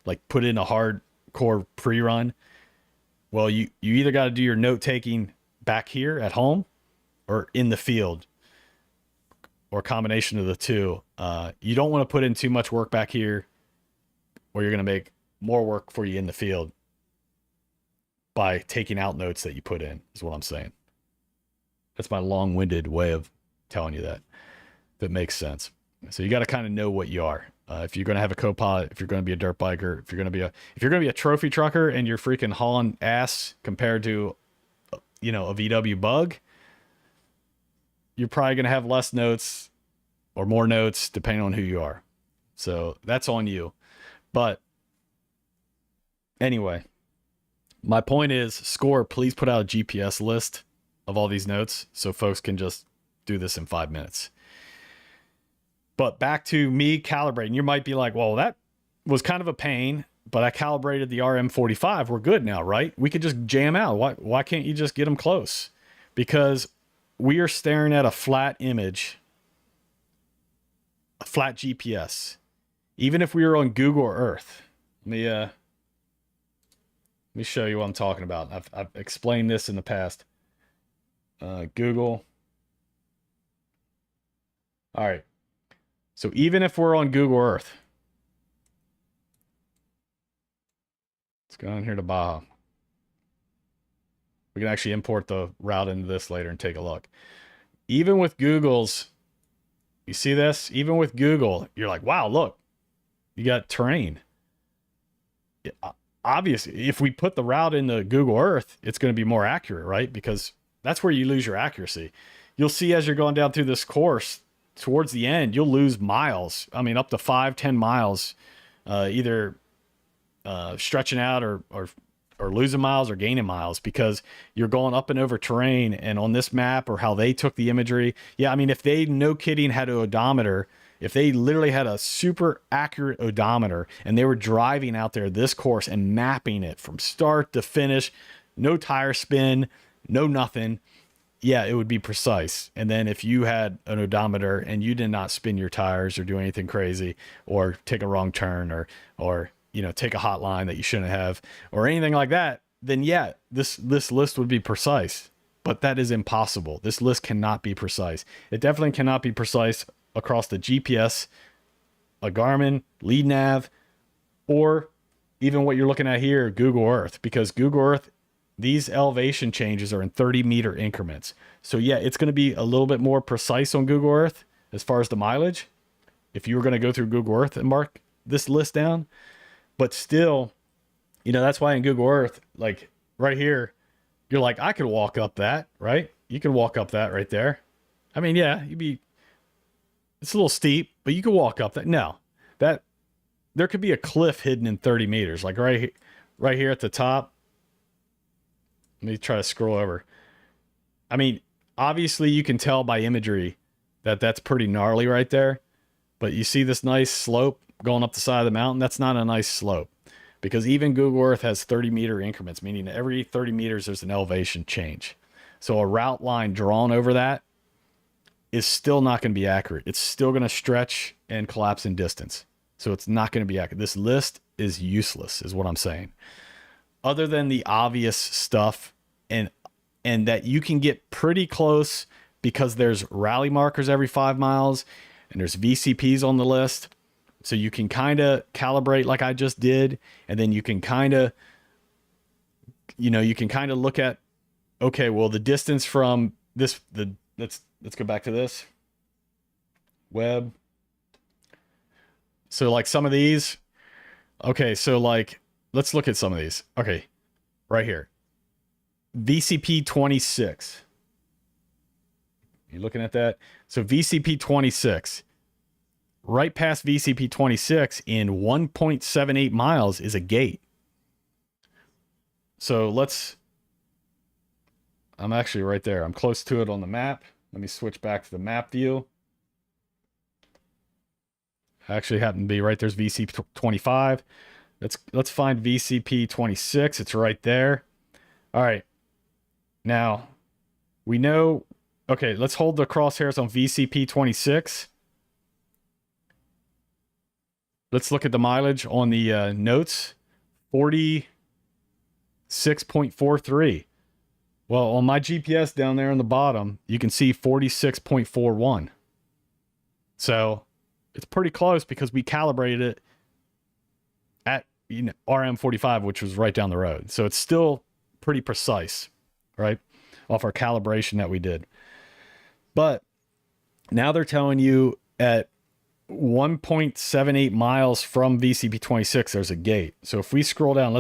like put in a hardcore pre-run, well, you either got to do your note taking back here at home or in the field, or a combination of the two. You don't want to put in too much work back here, or you're going to make more work for you in the field by taking out notes that you put in, is what I'm saying. That's my long-winded way of telling you that, if it makes sense. So you got to kind of know what you are. If you're going to have a co-pilot, if you're going to be a dirt biker, if you're going to be a trophy trucker and you're freaking hauling ass compared to, a VW bug, you're probably going to have less notes or more notes depending on who you are. So that's on you. But anyway, my point is, Score, please put out a GPS list of all these notes so folks can just do this in 5 minutes. But back to me calibrating. You might be like, well, that was kind of a pain, but I calibrated the RM45. We're good now, right? We could just jam out. Why can't you just get them close? Because we are staring at a flat image, a flat GPS. Even if we were on Google or Earth. Let me show you what I'm talking about. I've explained this in the past. Google. All right. So even if we're on Google Earth, let's go in here to Baja. We can actually import the route into this later and take a look. Even with Google's, you see this? Even with Google, you're like, wow, look, you got terrain. Obviously, if we put the route into Google Earth, it's going to be more accurate, right? Because that's where you lose your accuracy. You'll see as you're going down through this course, towards the end, you'll lose miles. I mean, up to 5-10 miles, either stretching out or losing miles or gaining miles, because you're going up and over terrain. And on this map, or how they took the imagery, yeah, I mean, if they, no kidding, had an odometer, if they literally had a super accurate odometer and they were driving out there this course and mapping it from start to finish, no tire spin, no nothing, yeah, it would be precise. And then if you had an odometer and you did not spin your tires or do anything crazy, or take a wrong turn, or take a hot line that you shouldn't have, or anything like that, then yeah, this list would be precise. But that is impossible. This list cannot be precise. It definitely cannot be precise across the GPS, a Garmin, LeadNav, or even what you're looking at here, Google Earth, because Google Earth, these elevation changes are in 30-meter increments. So yeah, it's going to be a little bit more precise on Google Earth as far as the mileage, if you were going to go through Google Earth and mark this list down. But still, you know, that's why in Google Earth, like right here, you're like, I could walk up that, right? You could walk up that right there. I mean, yeah, it's a little steep, but you could walk up that. No, there could be a cliff hidden in 30 meters, like right here at the top. Let me try to scroll over. I mean, obviously you can tell by imagery that that's pretty gnarly right there, but you see this nice slope going up the side of the mountain? That's not a nice slope, because even Google Earth has 30-meter increments, meaning every 30 meters there's an elevation change. So a route line drawn over that is still not going to be accurate. It's still going to stretch and collapse in distance. So it's not going to be accurate. This list is useless, is what I'm saying. Other than the obvious stuff, and that you can get pretty close because there's rally markers every 5 miles and there's VCPs on the list. So you can kind of calibrate like I just did. And then you can kind of, look at, okay, well, the distance from this, let's go back to this web. So like some of these, okay, so like, let's look at some of these. Okay, right here. VCP 26. You looking at that? So VCP 26. Right past VCP 26 in 1.78 miles is a gate. So I'm actually right there. I'm close to it on the map. Let me switch back to the map view. I actually happen to be right there's VCP 25. Let's find VCP 26. It's right there. All right. Now, we know, okay, let's hold the crosshairs on VCP 26. Let's look at the mileage on the notes. 46.43. Well, on my GPS down there on the bottom, you can see 46.41. So it's pretty close because we calibrated it at RM45, which was right down the road. So it's still pretty precise, right? Off our calibration that we did. But now they're telling you at 1.78 miles from VCP 26, there's a gate. So if we scroll down,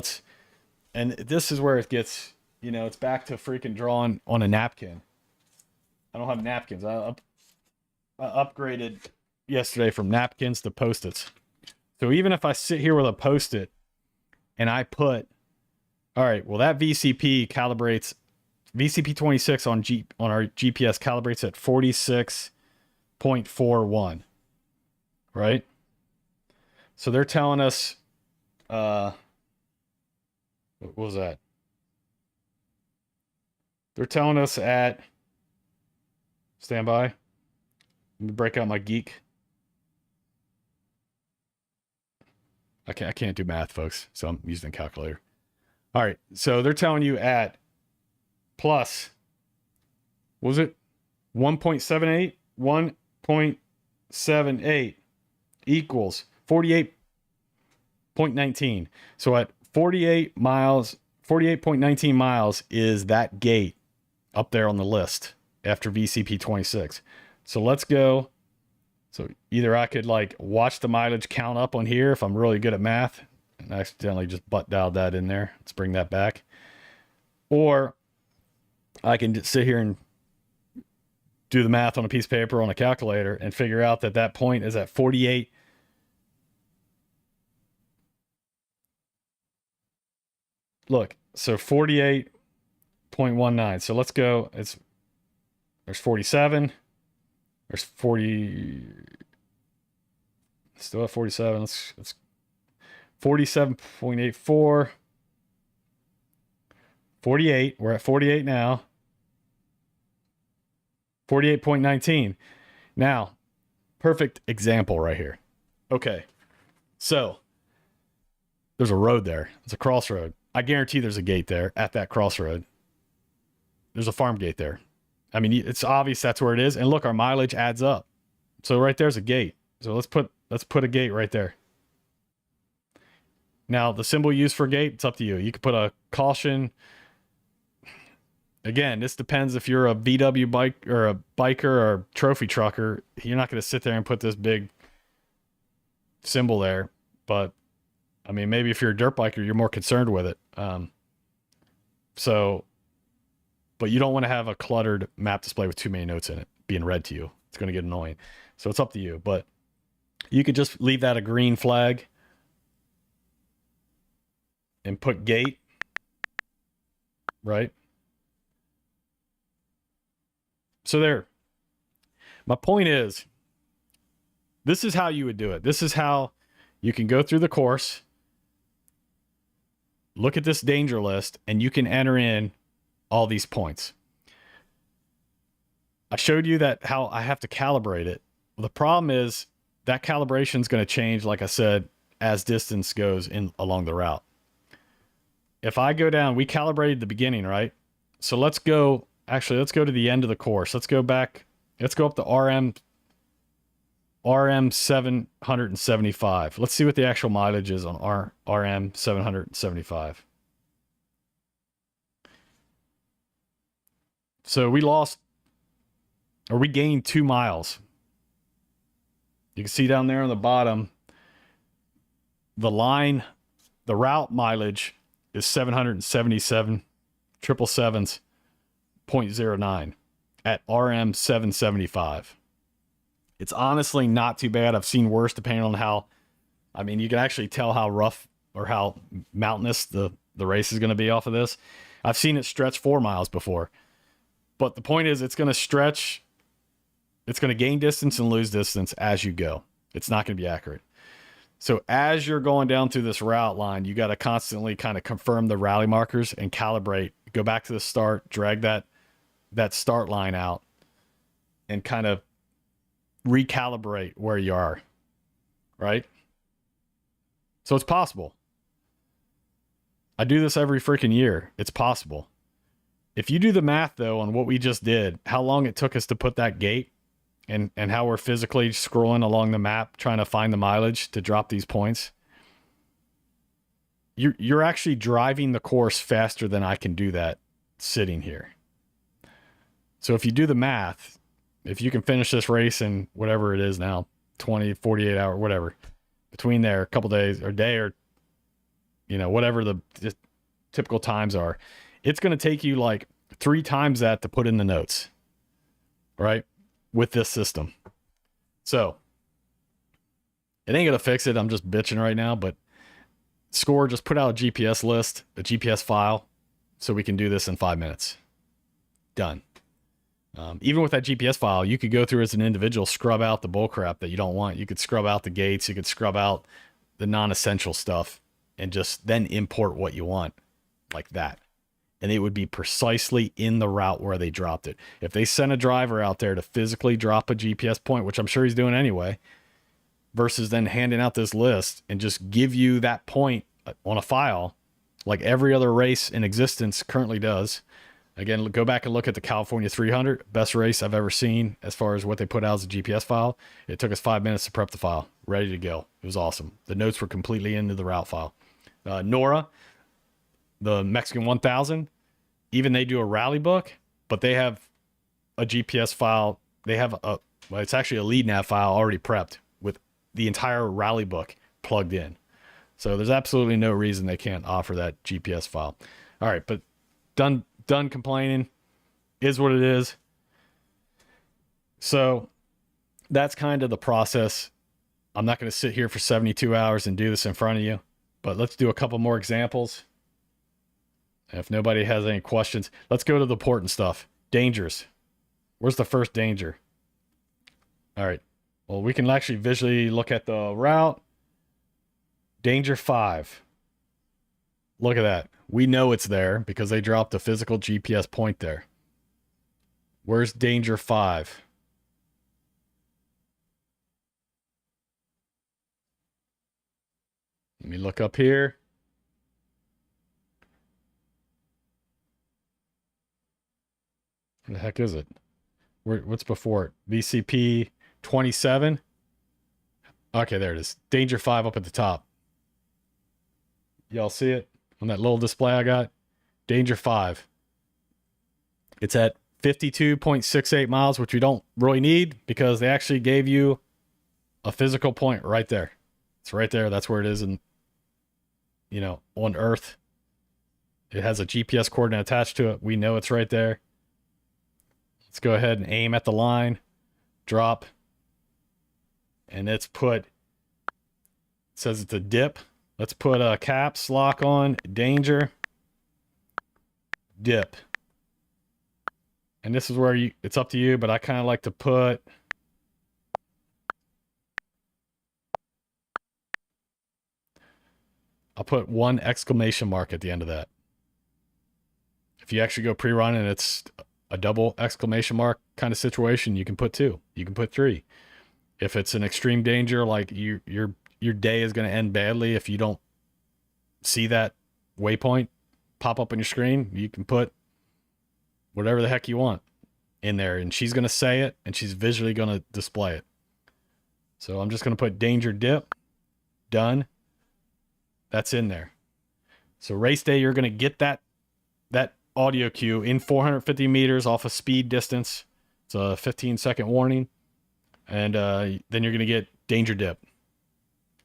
and this is where it gets, it's back to freaking drawing on a napkin. I don't have napkins. I upgraded yesterday from napkins to Post-its. So even if I sit here with a Post-it and I put, all right, well, that VCP calibrates, VCP 26 on our GPS calibrates at 46.41, right? So they're telling us, what was that? They're telling us at, stand by, let me break out my geek. I can't do math, folks, so I'm using a calculator. All right, so they're telling you at plus, what was it? 1.78? 1.78 equals 48.19. So at 48.19 miles is that gate up there on the list after VCP 26. So let's go. So either I could like watch the mileage count up on here if I'm really good at math and accidentally just butt dialed that in there. Let's bring that back. Or I can just sit here and do the math on a piece of paper on a calculator and figure out that point is at 48. Look, so 48.19. So let's go. There's 47. There's 40. Still at 47. Let's 47.84. 48. We're at 48 now. 48.19. Now, perfect example right here. Okay. So there's a road there. It's a crossroad. I guarantee there's a gate there at that crossroad. There's a farm gate there. I mean, it's obvious that's where it is. And look, our mileage adds up. So right there's a gate. So let's put a gate right there. Now, the symbol used for gate, it's up to you. You could put a caution. Again, this depends if you're a VW bike or a biker or a trophy trucker. You're not going to sit there and put this big symbol there. But, I mean, maybe if you're a dirt biker, you're more concerned with it. But you don't want to have a cluttered map display with too many notes in it being read to you. It's going to get annoying. So it's up to you. But you could just leave that a green flag and put gate, right? So there. My point is, this is how you would do it. This is how you can go through the course, look at this danger list, and you can enter in all these points. I showed you that how I have to calibrate it. Well, the problem is that calibration is going to change, like I said, as distance goes in along the route. If I go down, we calibrated the beginning, right? So let's go to the end of the course. Let's go back. Let's go up to RM 775. Let's see what the actual mileage is on RM 775. So we gained 2 miles. You can see down there on the bottom, the route mileage is 777 777.09 at RM 775. It's honestly not too bad. I've seen worse depending on how, I mean, you can actually tell how rough or how mountainous the race is going to be off of this. I've seen it stretch 4 miles before. But the point is, it's going to stretch, it's going to gain distance and lose distance as you go. It's not going to be accurate. So as you're going down through this route line, you got to constantly kind of confirm the rally markers and calibrate. Go back to the start, drag that start line out, and kind of recalibrate where you are, right? So it's possible. I do this every freaking year. It's possible. If you do the math, though, on what we just did, how long it took us to put that gate, and how we're physically scrolling along the map trying to find the mileage to drop these points, you're actually driving the course faster than I can do that sitting here. So if you do the math, if you can finish this race in whatever it is now, 20, 48 hour, whatever, between there, a couple days or day, or, whatever the typical times are, it's going to take you like 3 times that to put in the notes, right? With this system. So it ain't going to fix it. I'm just bitching right now, but Score just put out a GPS list, a GPS file, so we can do this in 5 minutes. Done. Even with that GPS file, you could go through as an individual, scrub out the bullcrap that you don't want. You could scrub out the gates. You could scrub out the non-essential stuff and just then import what you want like that. And it would be precisely in the route where they dropped it. If they sent a driver out there to physically drop a GPS point, which I'm sure he's doing anyway, versus then handing out this list and just give you that point on a file like every other race in existence currently does. Again, go back and look at the California 300, best race I've ever seen as far as what they put out as a GPS file. It took us 5 minutes to prep the file, ready to go. It was awesome. The notes were completely into the route file. Nora, the Mexican 1000, even they do a rally book, but they have a GPS file. They have it's actually a LeadNav file already prepped with the entire rally book plugged in. So there's absolutely no reason they can't offer that GPS file. All right, but done complaining, is what it is. So that's kind of the process. I'm not going to sit here for 72 hours and do this in front of you, but let's do a couple more examples. If nobody has any questions, let's go to the important stuff. Dangers. Where's the first danger? All right. Well, we can actually visually look at the route. Danger 5. Look at that. We know it's there because they dropped a physical GPS point there. Where's danger 5? Let me look up here. What the heck is it? What's before it? VCP 27? Okay, there it is. Danger 5 up at the top. Y'all see it on that little display I got? Danger 5. It's at 52.68 miles, which we don't really need because they actually gave you a physical point right there. It's right there. That's where it is in, on Earth. It has a GPS coordinate attached to it. We know it's right there. Let's go ahead and aim at the line, drop, and it says it's a dip. Let's put a caps lock on, danger, dip. And this is where it's up to you, but I kind of like to put, I'll put 1 exclamation mark at the end of that. If you actually go pre-run and it's a double exclamation mark kind of situation, you can put 2. You can put 3. If it's an extreme danger, like your day is going to end badly if you don't see that waypoint pop up on your screen, you can put whatever the heck you want in there, and she's going to say it and she's visually going to display it. So I'm just going to put danger dip, done. That's in there. So race day, you're going to get that audio cue in 450 meters off a speed distance. It's a 15-second warning. And then you're going to get danger dip.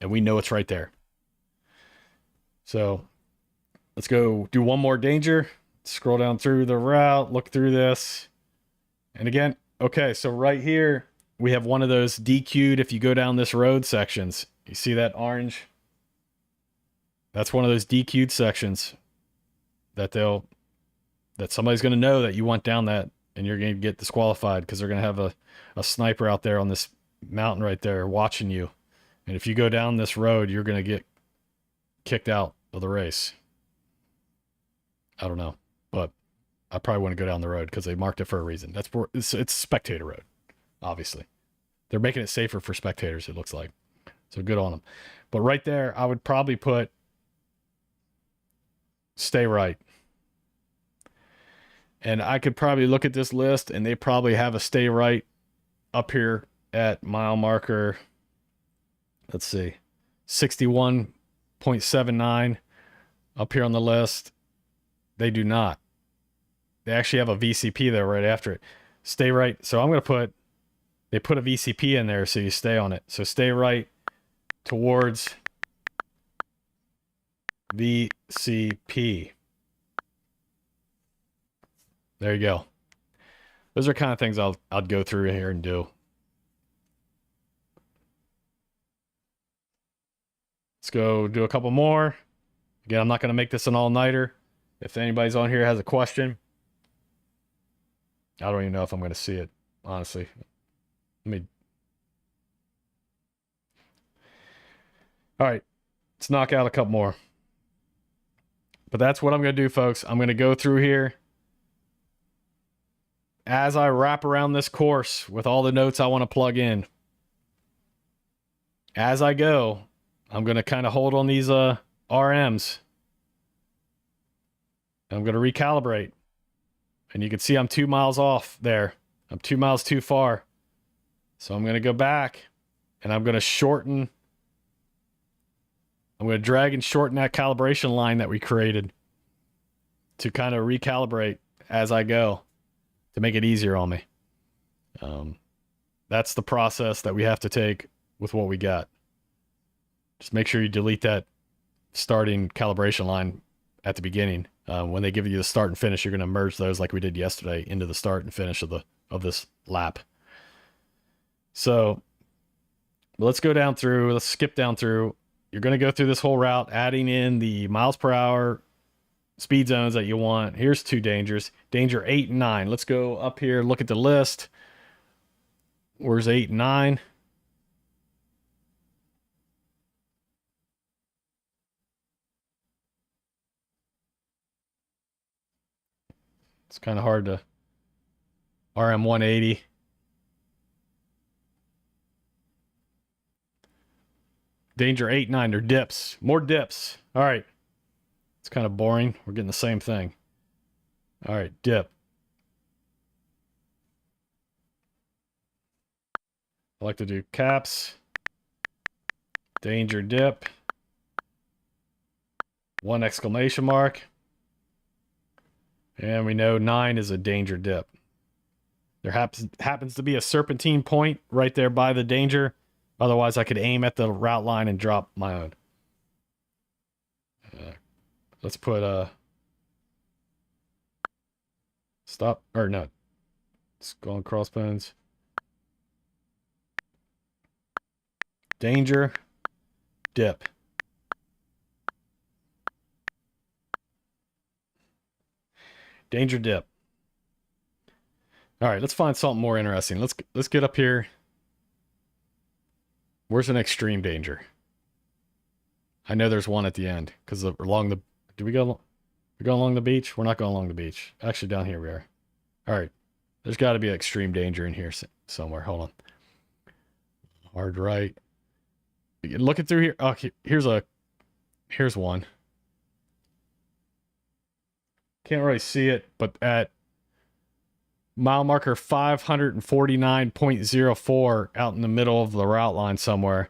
And we know it's right there. So let's go do one more danger. Scroll down through the route, look through this. And again, okay, so right here, we have one of those DQ'd if you go down this road sections. You see that orange? That's one of those DQ'd sections that somebody's going to know that you went down that, and you're going to get disqualified because they're going to have a sniper out there on this mountain right there watching you. And if you go down this road, you're going to get kicked out of the race. I don't know, but I probably want to go down the road because they marked it for a reason. It's spectator road, obviously. They're making it safer for spectators, it looks like. So good on them. But right there, I would probably put stay right. And I could probably look at this list and they probably have a stay right up here at mile marker, let's see, 61.79 up here on the list. They do not. They actually have a VCP there right after it. Stay right. So I'm going to they put a VCP in there so you stay on it. So stay right towards VCP. There you go. Those are kind of things I'd go through here and do. Let's go do a couple more. Again, I'm not going to make this an all-nighter. If anybody's on here has a question, I don't even know if I'm going to see it, honestly. All right, let's knock out a couple more. But that's what I'm going to do, folks. I'm going to go through here as I wrap around this course with all the notes I want to plug in. As I go, I'm going to kind of hold on these RMs. I'm going to recalibrate. And you can see I'm 2 miles off there. I'm 2 miles too far. So I'm going to go back and I'm going to shorten. I'm going to drag and shorten that calibration line that we created to kind of recalibrate as I go to make it easier on me. That's the process that we have to take with what we got. Just make sure you delete that starting calibration line at the beginning. When they give you the start and finish, you're going to merge those like we did yesterday into the start and finish of this lap. So let's go down through. Let's skip down through. You're going to go through this whole route, adding in the miles per hour speed zones that you want. Here's 2 dangers. Danger 8 and 9. Let's go up here, look at the list. Where's 8 and 9? It's kind of hard to RM 180. Danger 8, 9. They're dips. More dips. All right. It's kind of boring. We're getting the same thing. All right. Dip. I like to do caps. Danger dip. 1 exclamation mark. And we know 9 is a danger dip. There happens to be a serpentine point right there by the danger. Otherwise, I could aim at the route line and drop my own. Let's put a stop, or no. Skull and crossbones. Danger dip. Danger dip. All right, let's find something more interesting. Let's get up here. Where's an extreme danger? I know there's one at the end because along the. Do we go along the beach? We're not going along the beach. Actually, down here we are. All right, there's got to be extreme danger in here somewhere. Hold on. Hard right. Looking through here. Oh, here's one. Can't really see it, but at mile marker 549.04 out in the middle of the route line somewhere,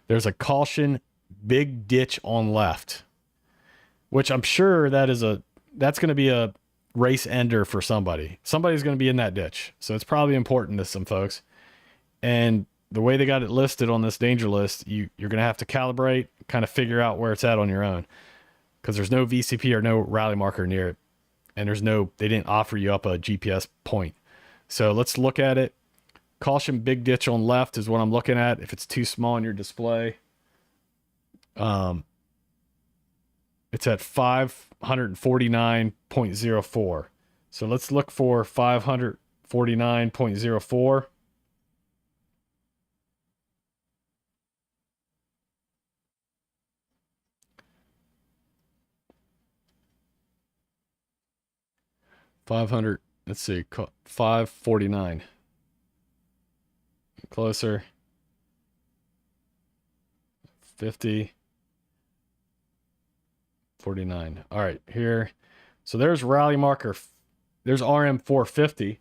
there's a caution big ditch on left, which I'm sure that's going to be a race ender for somebody. Somebody's going to be in that ditch. So it's probably important to some folks. And the way they got it listed on this danger list, you're going to have to calibrate, kind of figure out where it's at on your own, because there's no VCP or no rally marker near it. And they didn't offer you up a GPS point. So let's look at it. Caution big ditch on left is what I'm looking at. If it's too small in your display, it's at 549.04. So let's look for 549.04. Let's see, 549. Closer. 50. 49. All right, here. So there's rally marker. There's RM 450.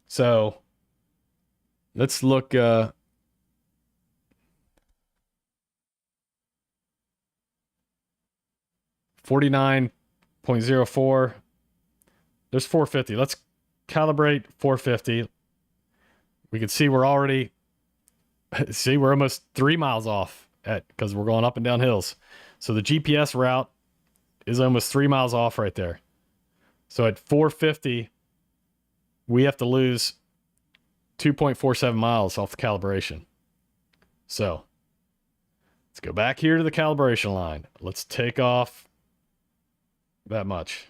So let's look. 49.04. There's 450. Let's calibrate 450. We can see we're already, we're almost 3 miles off because we're going up and down hills. So the GPS route is almost 3 miles off right there. So at 450, we have to lose 2.47 miles off the calibration. So let's go back here to the calibration line. Let's take off that much.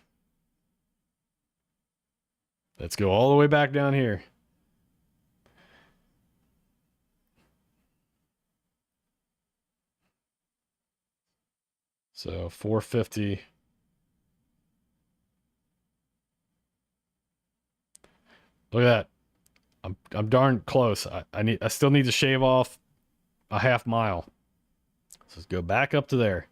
Let's go all the way back down here. So 450. Look at that. I'm darn close. I still need to shave off a half mile. So let's go back up to there.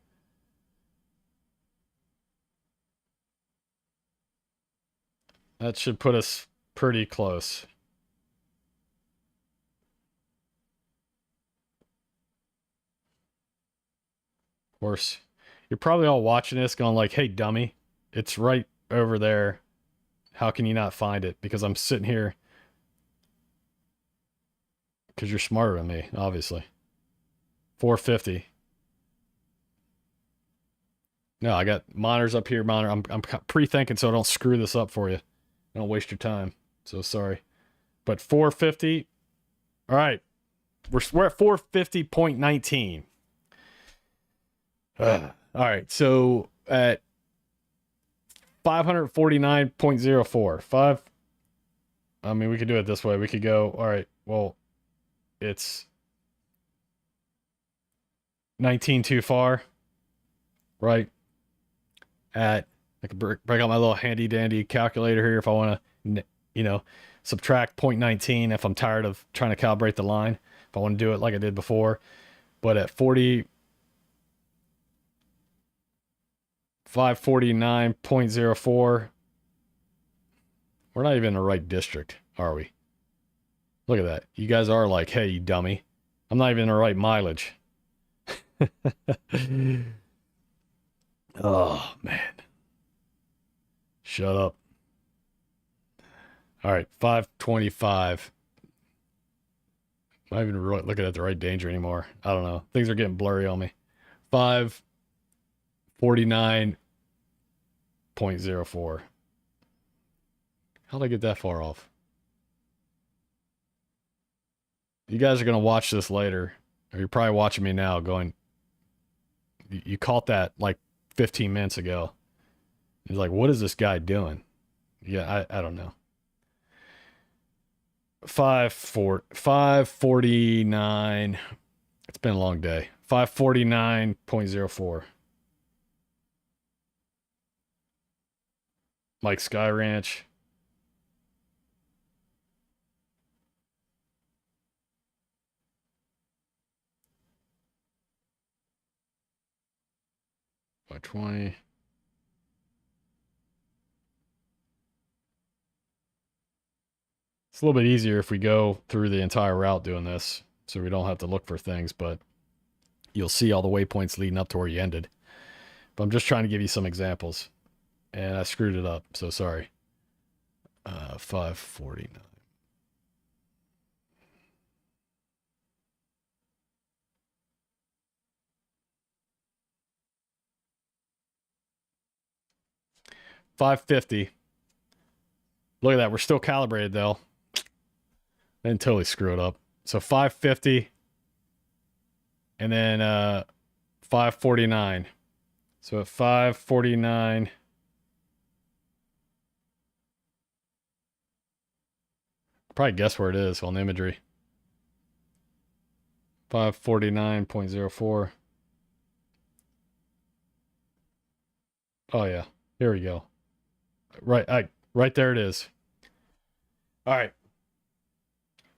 That should put us pretty close. Of course, you're probably all watching this going like, hey, dummy, it's right over there. How can you not find it? Because I'm sitting here. Because you're smarter than me, obviously. 450. No, I got monitors up here. I'm pre-thinking so I don't screw this up for you. Don't waste your time. So sorry. But 450. All right. We're at 450.19. All right. So at 549.04. I mean, we could do it this way. We could go, all right, well, it's 19 too far, right? I could break out my little handy dandy calculator here if I want to, subtract 0.19 if I'm tired of trying to calibrate the line, if I want to do it like I did before. But at 549.04, we're not even in the right district, are we? Look at that. You guys are like, hey, you dummy. I'm not even in the right mileage. Oh, man. Shut up. All right, 525. Am I even looking at the right danger anymore? I don't know. Things are getting blurry on me. 549.04. How'd I get that far off? You guys are going to watch this later, or you're probably watching me now going, you caught that like 15 minutes ago. He's like, what is this guy doing? Yeah, I don't know. 549. It's been a long day. 549.04. Mike Sky Ranch. By 20. It's a little bit easier if we go through the entire route doing this, so we don't have to look for things, but you'll see all the waypoints leading up to where you ended. But I'm just trying to give you some examples, and I screwed it up, so sorry. 549. $550. Look at that. We're still calibrated though. I didn't totally screw it up. So 550 and then 549. So at 549, probably guess where it is on the imagery. 549.04. Oh yeah, here we go. Right there it is. All right.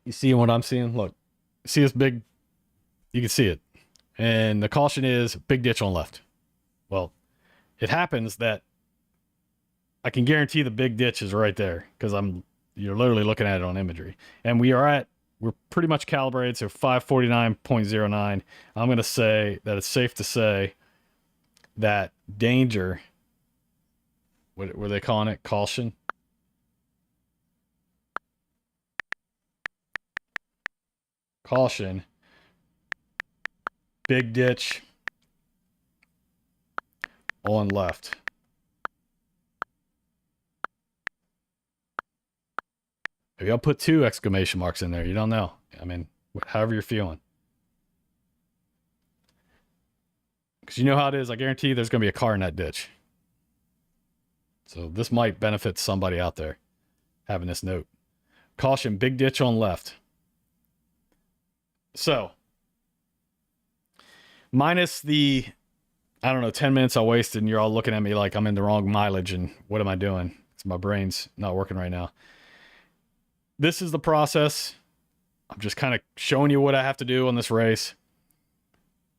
You seeing what I'm seeing? Look, see this big, you can see it. And the caution is big ditch on left. Well, it happens that I can guarantee the big ditch is right there because you're literally looking at it on imagery. And we're pretty much calibrated, so 549.09. I'm going to say that it's safe to say that danger, what were they calling it? Caution? Caution. Big ditch on left. Maybe I'll put 2 exclamation marks in there. You don't know. I mean, however you're feeling. Because you know how it is. I guarantee you there's going to be a car in that ditch. So this might benefit somebody out there having this note. Caution, big ditch on left. So, minus the, I don't know, 10 minutes I wasted and you're all looking at me like I'm in the wrong mileage and what am I doing? Because my brain's not working right now. This is the process. I'm just kind of showing you what I have to do on this race.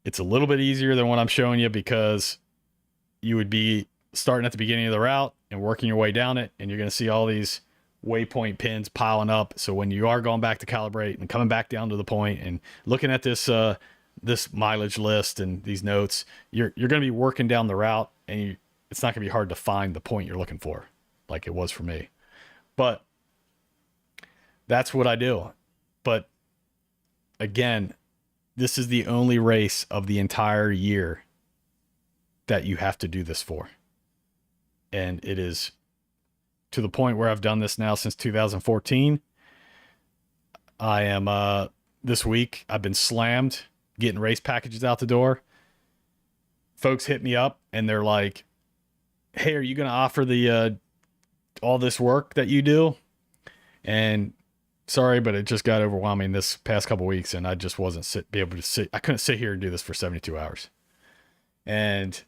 It's a little bit easier than what I'm showing you because you would be starting at the beginning of the route and working your way down it, and you're going to see all these waypoint pins piling up. So when you are going back to calibrate and coming back down to the point and looking at this this mileage list and these notes, you're going to be working down the route, and it's not going to be hard to find the point you're looking for, like it was for me. But that's what I do. But again, this is the only race of the entire year that you have to do this for. And it is to the point where I've done this now since 2014. I am, this week, I've been slammed getting race packages out the door. Folks hit me up and they're like, hey, are you going to offer the, all this work that you do? And sorry, but it just got overwhelming this past couple weeks, and I just wasn't I couldn't sit here and do this for 72 hours. And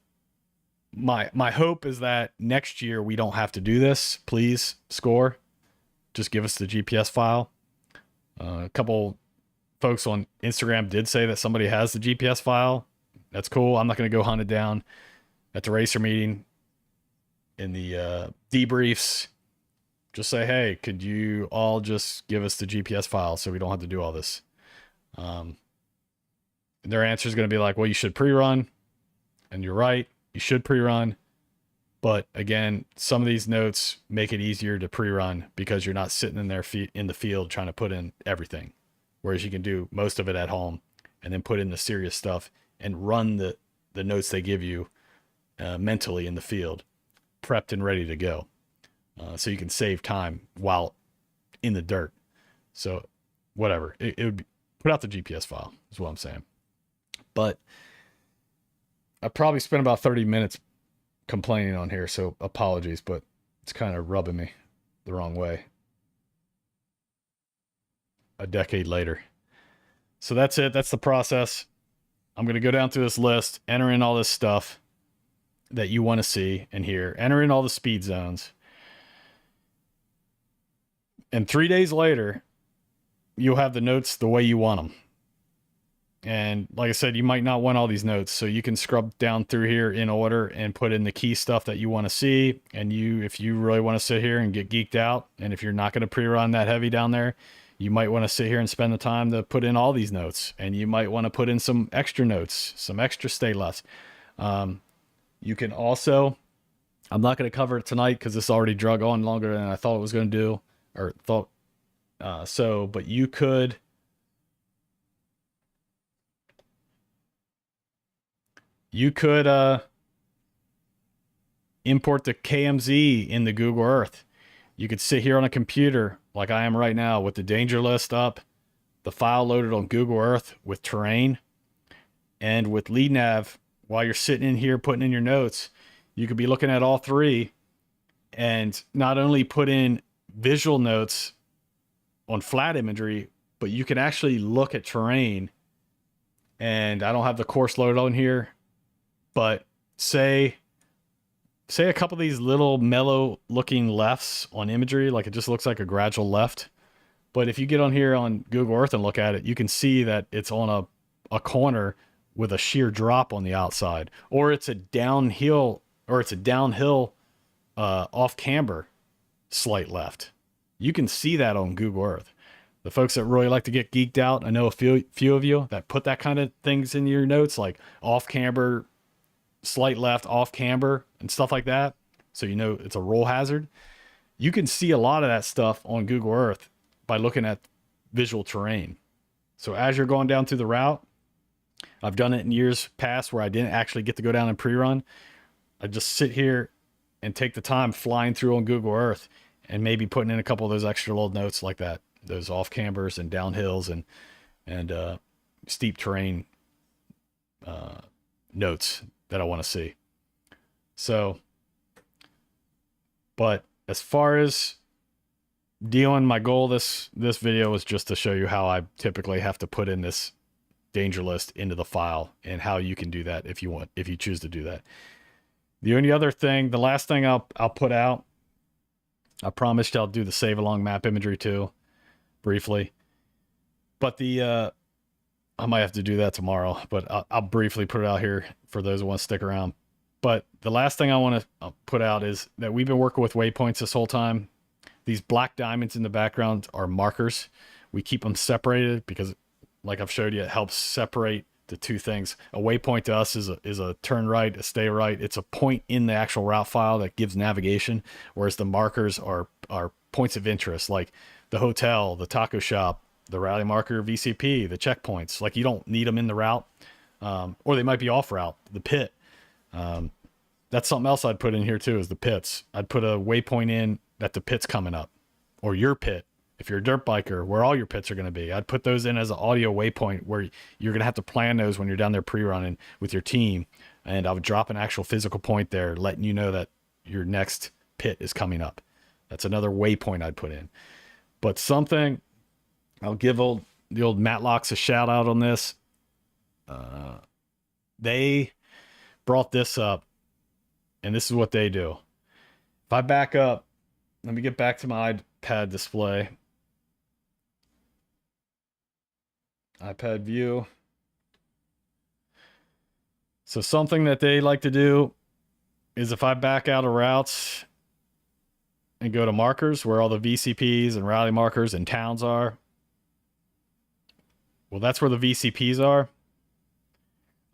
my hope is that next year we don't have to do this. Please, Score, just give us the GPS file. A couple folks on Instagram did say that somebody has the GPS file. That's cool. I'm not going to go hunt it down at the racer meeting in the debriefs. Just say, hey, could you all just give us the GPS file so we don't have to do all this? Their answer is going to be like, well, you should pre-run. And you're right. You should pre-run. But again, some of these notes make it easier to pre-run because you're not sitting in there in the field trying to put in everything. Whereas you can do most of it at home and then put in the serious stuff and run the notes they give you mentally in the field, prepped and ready to go. So you can save time while in the dirt. So whatever, it would be, put out the GPS file is what I'm saying. But I probably spent about 30 minutes complaining on here, so apologies, but it's kind of rubbing me the wrong way a decade later. So that's it. That's the process. I'm going to go down through this list, enter in all this stuff that you want to see and hear, enter in all the speed zones. And 3 days later, you'll have the notes the way you want them. And like I said, you might not want all these notes, so you can scrub down through here in order and put in the key stuff that you want to see. And if you really want to sit here and get geeked out, and if you're not going to pre-run that heavy down there, you might want to sit here and spend the time to put in all these notes. And you might want to put in some extra notes, some extra stay less. You can also, I'm not going to cover it tonight because this already drug on longer than I thought it was going to do, or thought but you could import the KMZ in the Google Earth. You could sit here on a computer like I am right now with the danger list up, the file loaded on Google Earth with terrain, and with LeadNav while you're sitting in here putting in your notes. You could be looking at all three and not only put in visual notes on flat imagery, but you can actually look at terrain. And I don't have the course loaded on here, but say a couple of these little mellow looking lefts on imagery, like it just looks like a gradual left. But if you get on here on Google Earth and look at it, you can see that it's on a corner with a sheer drop on the outside, or it's a downhill off camber slight left. You can see that on Google Earth. The folks that really like to get geeked out, I know a few of you that put that kind of things in your notes, like off camber, slight left, off camber, and stuff like that. So you know it's a roll hazard. You can see a lot of that stuff on Google Earth by looking at visual terrain. So as you're going down through the route, I've done it in years past where I didn't actually get to go down and pre-run. I just sit here and take the time flying through on Google Earth and maybe putting in a couple of those extra little notes like that, those off cambers and downhills and steep terrain notes that I want to see. So, but as far as dealing, my goal this video was just to show you how I typically have to put in this danger list into the file and how you can do that if you choose to do that. The only other thing, the last thing I'll put out, I promised I'll do the save along map imagery too, briefly. But I might have to do that tomorrow, but I'll briefly put it out here for those who want to stick around. But the last thing I want to put out is that we've been working with waypoints this whole time. These black diamonds in the background are markers. We keep them separated because, like I've showed you, it helps separate the two things. A waypoint to us is a turn right, a stay right. It's a point in the actual route file that gives navigation, whereas the markers are points of interest, like the hotel, the taco shop, the rally marker, VCP, the checkpoints. Like you don't need them in the route, or they might be off route. The pit. That's something else I'd put in here too, is the pits. I'd put a waypoint in that the pit's coming up, or your pit. If you're a dirt biker, where all your pits are going to be, I'd put those in as an audio waypoint where you're going to have to plan those when you're down there pre-running with your team. And I would drop an actual physical point there, letting you know that your next pit is coming up. That's another waypoint I'd put in. But something, I'll give the old Matlocks a shout out on this. They brought this up, and this is what they do. If I back up, let me get back to my iPad display. iPad view. So something that they like to do is if I back out of routes and go to markers where all the VCPs and rally markers and towns are, well, that's where the VCPs are.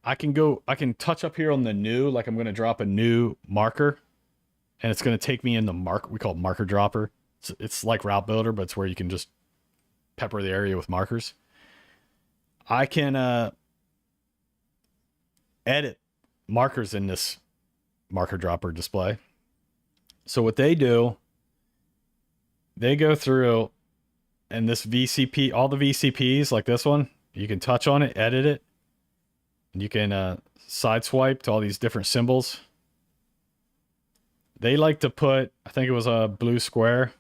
I can touch up here on the new, like I'm going to drop a new marker, and it's going to take me in the we call it marker dropper. It's like Route Builder, but it's where you can just pepper the area with markers. I can edit markers in this marker dropper display. So what they do, they go through, and this VCP, all the VCPs like this one, you can touch on it, edit it, and you can side swipe to all these different symbols. They like to put, I think it was a blue square.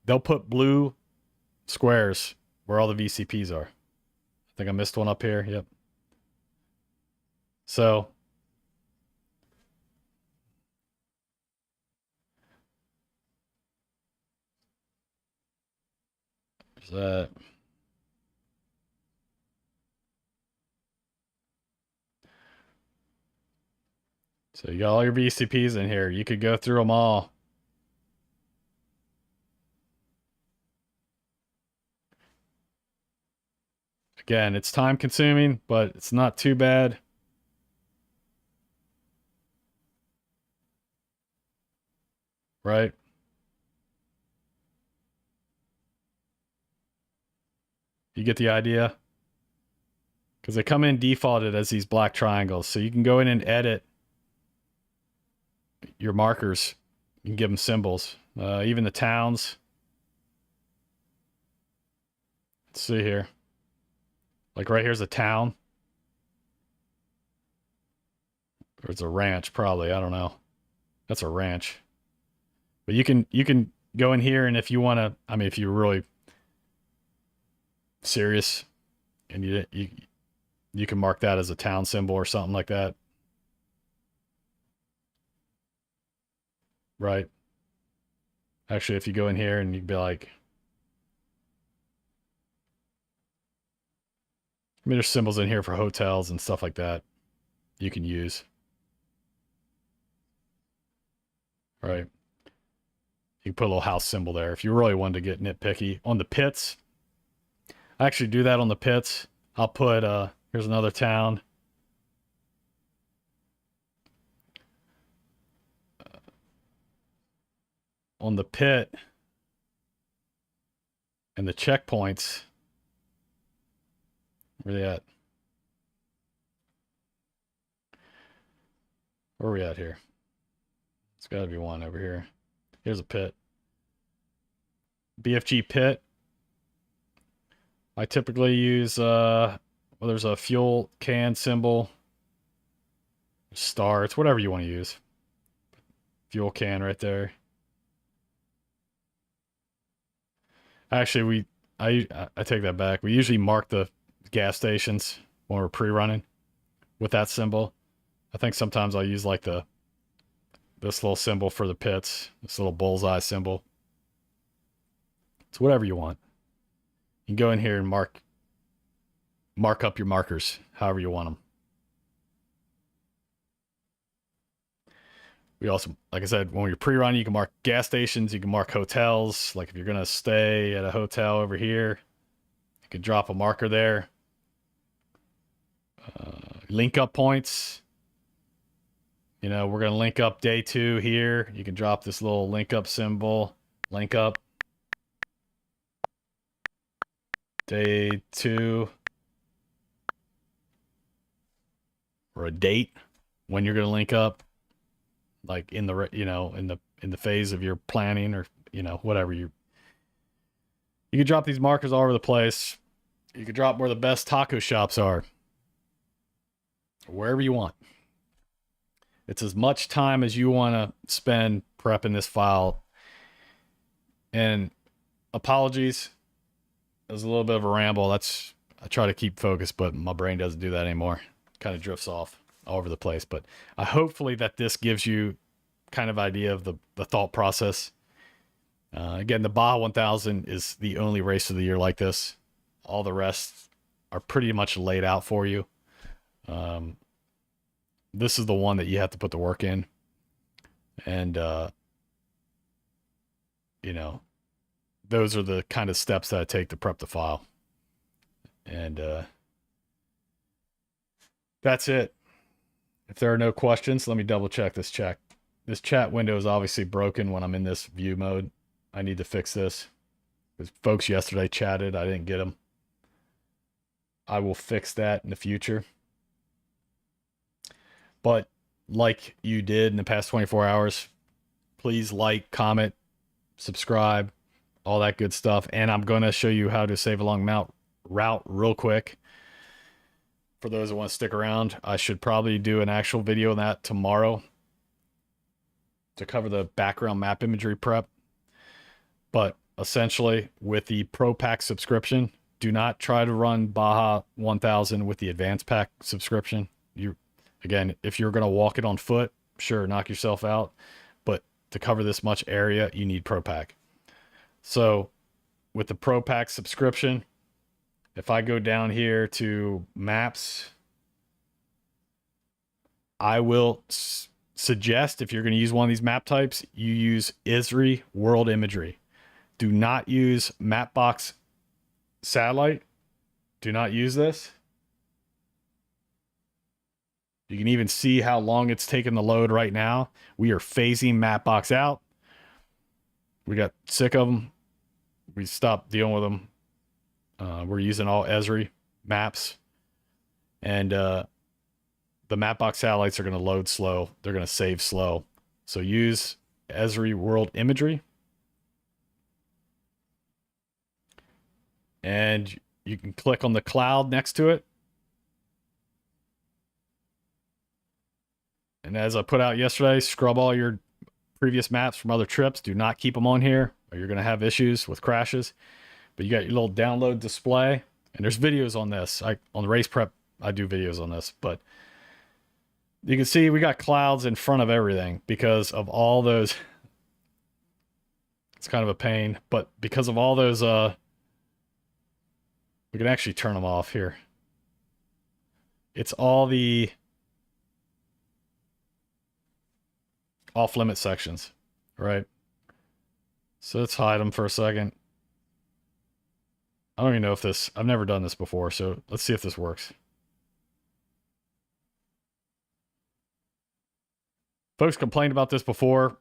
They'll put blue squares where all the VCPs are. I think I missed one up here. Yep. So there's that. So you got all your VCPs in here. You could go through them all. Again, it's time consuming, but it's not too bad. Right? You get the idea? Because they come in defaulted as these black triangles. So you can go in and edit your markers. You can give them symbols. Even the towns. Let's see here. Like right here's a town. Or it's a ranch, probably. I don't know. That's a ranch. But you can go in here, and if you want to, I mean, if you're really serious, and you can mark that as a town symbol or something like that. Right. Actually, if you go in here and you'd be like, I mean, there's symbols in here for hotels and stuff like that you can use. Right. You can put a little house symbol there if you really wanted to get nitpicky. On the pits, I actually do that on the pits. I'll put, here's another town. On the pit and the checkpoints, where are they at? Where are we at here? It's got to be one over here. Here's a pit. BFG pit. I typically use, well, there's a fuel can symbol. Star. It's whatever you want to use. Fuel can right there. Actually, I take that back. We usually mark the gas stations when we're pre-running with that symbol. I think sometimes I'll use like this little symbol for the pits, this little bullseye symbol. It's whatever you want. You can go in here and mark up your markers however you want them. We also, like I said, when you're pre-run, you can mark gas stations, you can mark hotels. Like if you're going to stay at a hotel over here, you can drop a marker there. Link up points. You know, we're going to link up day 2 here. You can drop this little link up symbol. Link up. Day 2. Or a date when you're going to link up. Like in the, you know, in the phase of your planning, or, you know, whatever you can drop these markers all over the place. You can drop where the best taco shops are, wherever you want. It's as much time as you want to spend prepping this file. And apologies, it was a little bit of a ramble. I try to keep focused, but my brain doesn't do that anymore. Kind of drifts off all over the place. But hopefully that this gives you kind of idea of the thought process. Again, the Baja 1000 is the only race of the year like this. All the rest are pretty much laid out for you. This is the one that you have to put the work in. And, you know, those are the kind of steps that I take to prep the file. And That's it. If there are no questions, let me double check this check. This chat window is obviously broken when I'm in this view mode. I need to fix this because folks yesterday chatted. I didn't get them. I will fix that in the future. But like you did in the past 24 hours, please like, comment, subscribe, all that good stuff. And I'm going to show you how to save a long route real quick. For those that want to stick around, I should probably do an actual video on that tomorrow to cover the background map imagery prep. But essentially, with the Pro Pack subscription, do not try to run Baja 1000 with the Advanced Pack subscription. Again, if you're going to walk it on foot, sure, knock yourself out. But to cover this much area, you need Pro Pack. So with the Pro Pack subscription, if I go down here to maps, I will suggest if you're going to use one of these map types, you use imagery world imagery. Do not use Mapbox satellite. Do not use this. You can even see how long it's taking the load right now. We are phasing Mapbox out. We got sick of them. We stopped dealing with them. We're using all Esri maps. And the Mapbox satellites are going to load slow. They're going to save slow. So use Esri World Imagery. And you can click on the cloud next to it. And as I put out yesterday, scrub all your previous maps from other trips. Do not keep them on here, or you're going to have issues with crashes. But you got your little download display, and there's videos on this. On the race prep, I do videos on this, but you can see we got clouds in front of everything because of all those. It's kind of a pain, but because of all those, we can actually turn them off here. It's all the off-limit sections, right? So let's hide them for a second. I don't even know if this, I've never done this before, so let's see if this works. Folks complained about this before,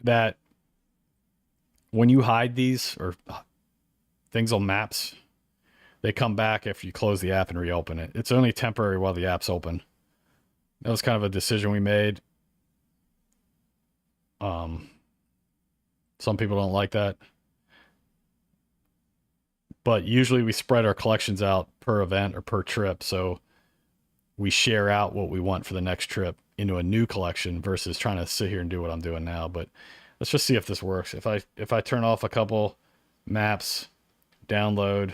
that when you hide these or things on maps, they come back after you close the app and reopen it. It's only temporary while the app's open. That was kind of a decision we made. Some people don't like that. But usually we spread our collections out per event or per trip. So we share out what we want for the next trip into a new collection versus trying to sit here and do what I'm doing now. But let's just see if this works. If I turn off a couple maps, download.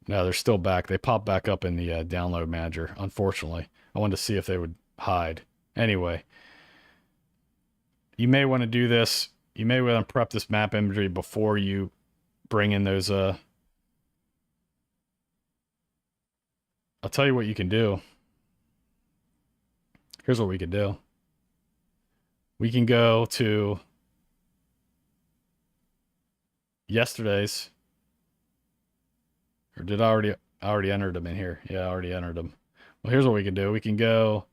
No, they're still back. They pop back up in the download manager, unfortunately. I wanted to see if they would hide. Anyway, you may want to do this. You may want to prep this map imagery before you bring in those. I'll tell you what you can do. Here's what we could do. We can go to yesterday's. Or did I already entered them in here? Yeah, I already entered them. Well, here's what we can do. We can go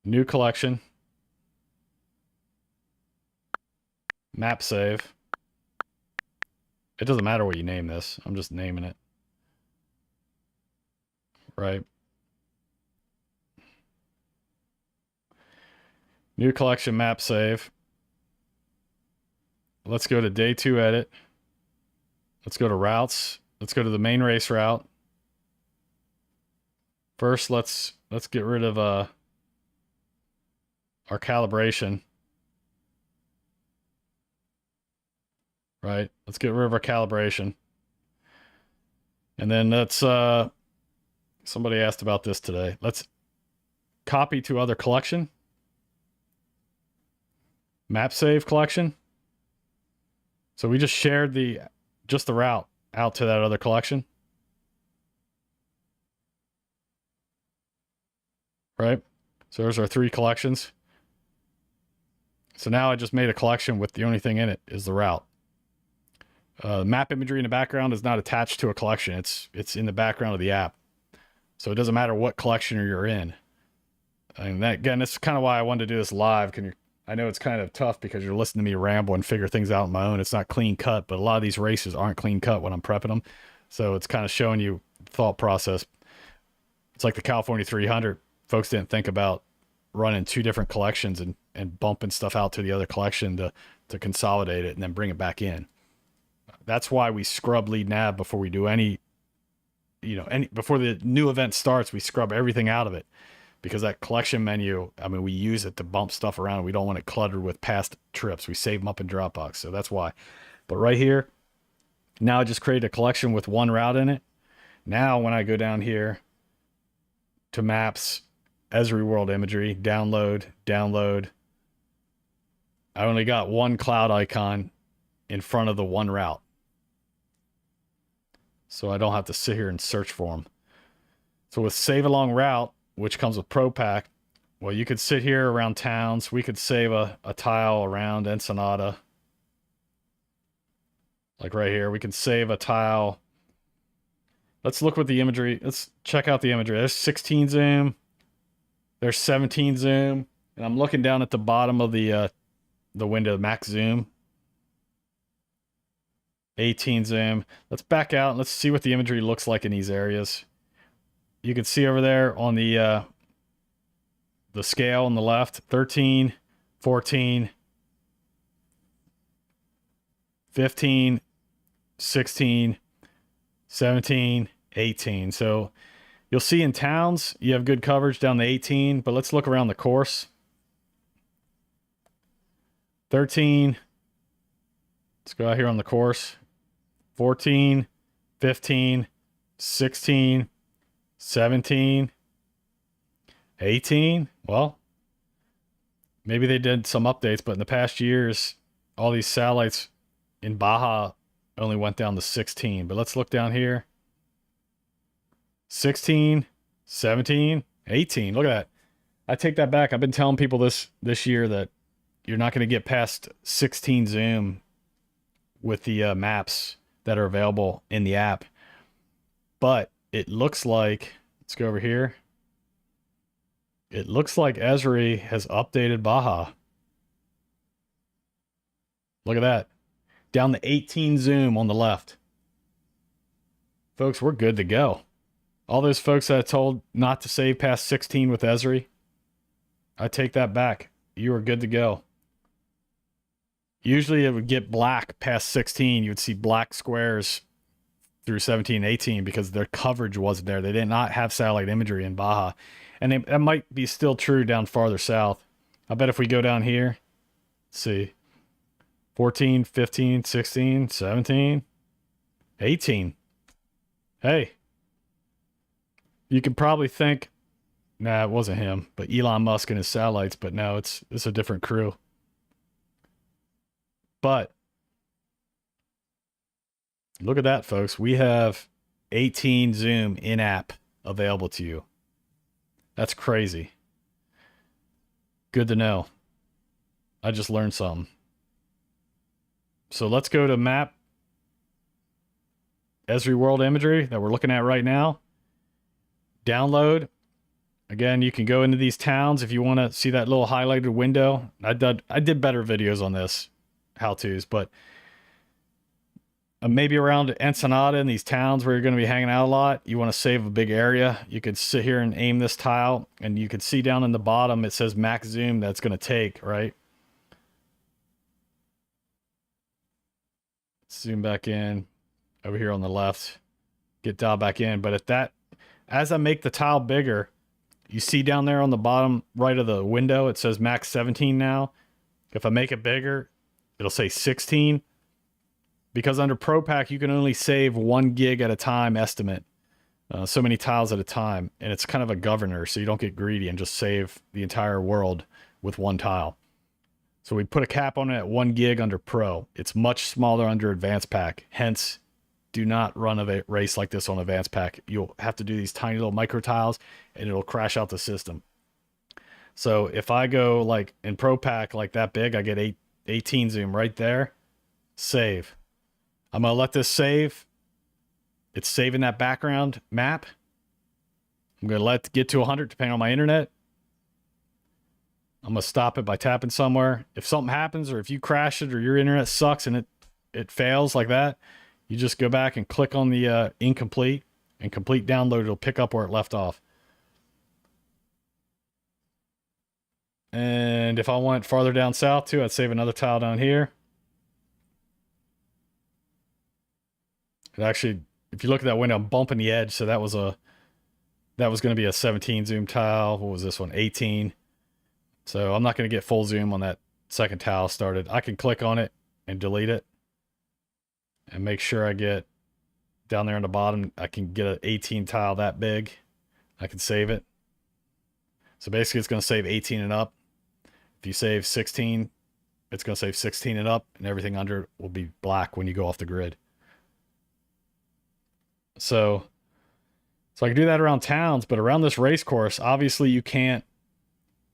new collection, map save. It doesn't matter what you name this. I'm just naming it. Right. New collection, map save. Let's go to day 2 edit. Let's go to routes. Let's go to the main race route. First, let's get rid of our calibration. Right? Let's get rid of our calibration. And then let's somebody asked about this today. Let's copy to other collection. Map save collection. So we just shared just the route out to that other collection. Right? So there's our 3 collections. So now I just made a collection with the only thing in it is the route. Map imagery in the background is not attached to a collection. It's in the background of the app. So it doesn't matter what collection you're in. And that, again, that's kind of why I wanted to do this live. I know it's kind of tough because you're listening to me ramble and figure things out on my own. It's not clean cut, but a lot of these races aren't clean cut when I'm prepping them. So it's kind of showing you thought process. It's like the California 300. Folks didn't think about running two different collections and bumping stuff out to the other collection to consolidate it and then bring it back in. That's why we scrub LeadNav before we do before the new event starts, we scrub everything out of it. Because that collection menu, I mean, we use it to bump stuff around. We don't want it cluttered with past trips. We save them up in Dropbox, so that's why. But right here, now I just created a collection with one route in it. Now when I go down here to Maps, Esri World Imagery, download, I only got one cloud icon in front of the one route. So I don't have to sit here and search for them. So with Save Along Route, which comes with Pro Pack, well, you could sit here around towns. We could save a tile around Ensenada. Like right here, we can save a tile. Let's look with the imagery. Let's check out the imagery. There's 16 zoom. There's 17 zoom. And I'm looking down at the bottom of the window, max zoom. 18 zoom. Let's back out and let's see what the imagery looks like in these areas. You can see over there on the scale on the left, 13, 14, 15, 16, 17, 18. So you'll see in towns, you have good coverage down to 18, but let's look around the course. 13. Let's go out here on the course. 14, 15, 16, 17, 18. Well, maybe they did some updates, but in the past years, all these satellites in Baja only went down to 16. But let's look down here. 16, 17, 18. Look at that. I take that back. I've been telling people this year that you're not going to get past 16 zoom with the maps that are available in the app. But it looks like, let's go over here. It looks like Esri has updated Baja. Look at that. Down to 18 zoom on the left. Folks, we're good to go. All those folks that I told not to save past 16 with Esri, I take that back. You are good to go. Usually it would get black past 16. You would see black squares through 17 and 18 because their coverage wasn't there. They did not have satellite imagery in Baja. And that might be still true down farther south. I bet if we go down here, let's see, 14, 15, 16, 17, 18. Hey, you could probably think, nah, it wasn't him, but Elon Musk and his satellites, but no, it's a different crew. But look at that, folks. We have 18 zoom in-app available to you. That's crazy. Good to know. I just learned something. So let's go to map Esri World Imagery that we're looking at right now. Download. Again, you can go into these towns if you want to see that little highlighted window. I did better videos on this, how-tos, but maybe around Ensenada in these towns where you're going to be hanging out a lot, you want to save a big area. You could sit here and aim this tile, and you could see down in the bottom it says max zoom that's going to take, right? Zoom back in over here on the left, get dialed back in. But as I make the tile bigger, you see down there on the bottom right of the window, it says max 17 now. If I make it bigger, it'll say 16. Because under Pro Pack, you can only save 1 gig at a time estimate. So many tiles at a time. And it's kind of a governor, so you don't get greedy and just save the entire world with one tile. So we put a cap on it at 1 gig under Pro. It's much smaller under Advanced Pack. Hence, do not run a race like this on Advanced Pack. You'll have to do these tiny little micro tiles, and it'll crash out the system. So if I go like in Pro Pack like that big, I get 18 zoom right there. Save. I'm going to let this save. It's saving that background map. I'm going to let it get to 100 depending on my internet. I'm going to stop it by tapping somewhere. If something happens or if you crash it or your internet sucks and it fails like that, you just go back and click on the incomplete and complete download. It'll pick up where it left off. And if I went farther down south too, I'd save another tile down here. And actually, if you look at that window, I'm bumping the edge. So that was going to be a 17 zoom tile. What was this one? 18. So I'm not going to get full zoom on that second tile started. I can click on it and delete it and make sure I get down there on the bottom. I can get an 18 tile that big. I can save it. So basically it's going to save 18 and up. If you save 16, it's going to save 16 and up, and everything under will be black when you go off the grid. So I can do that around towns, but around this race course, obviously you can't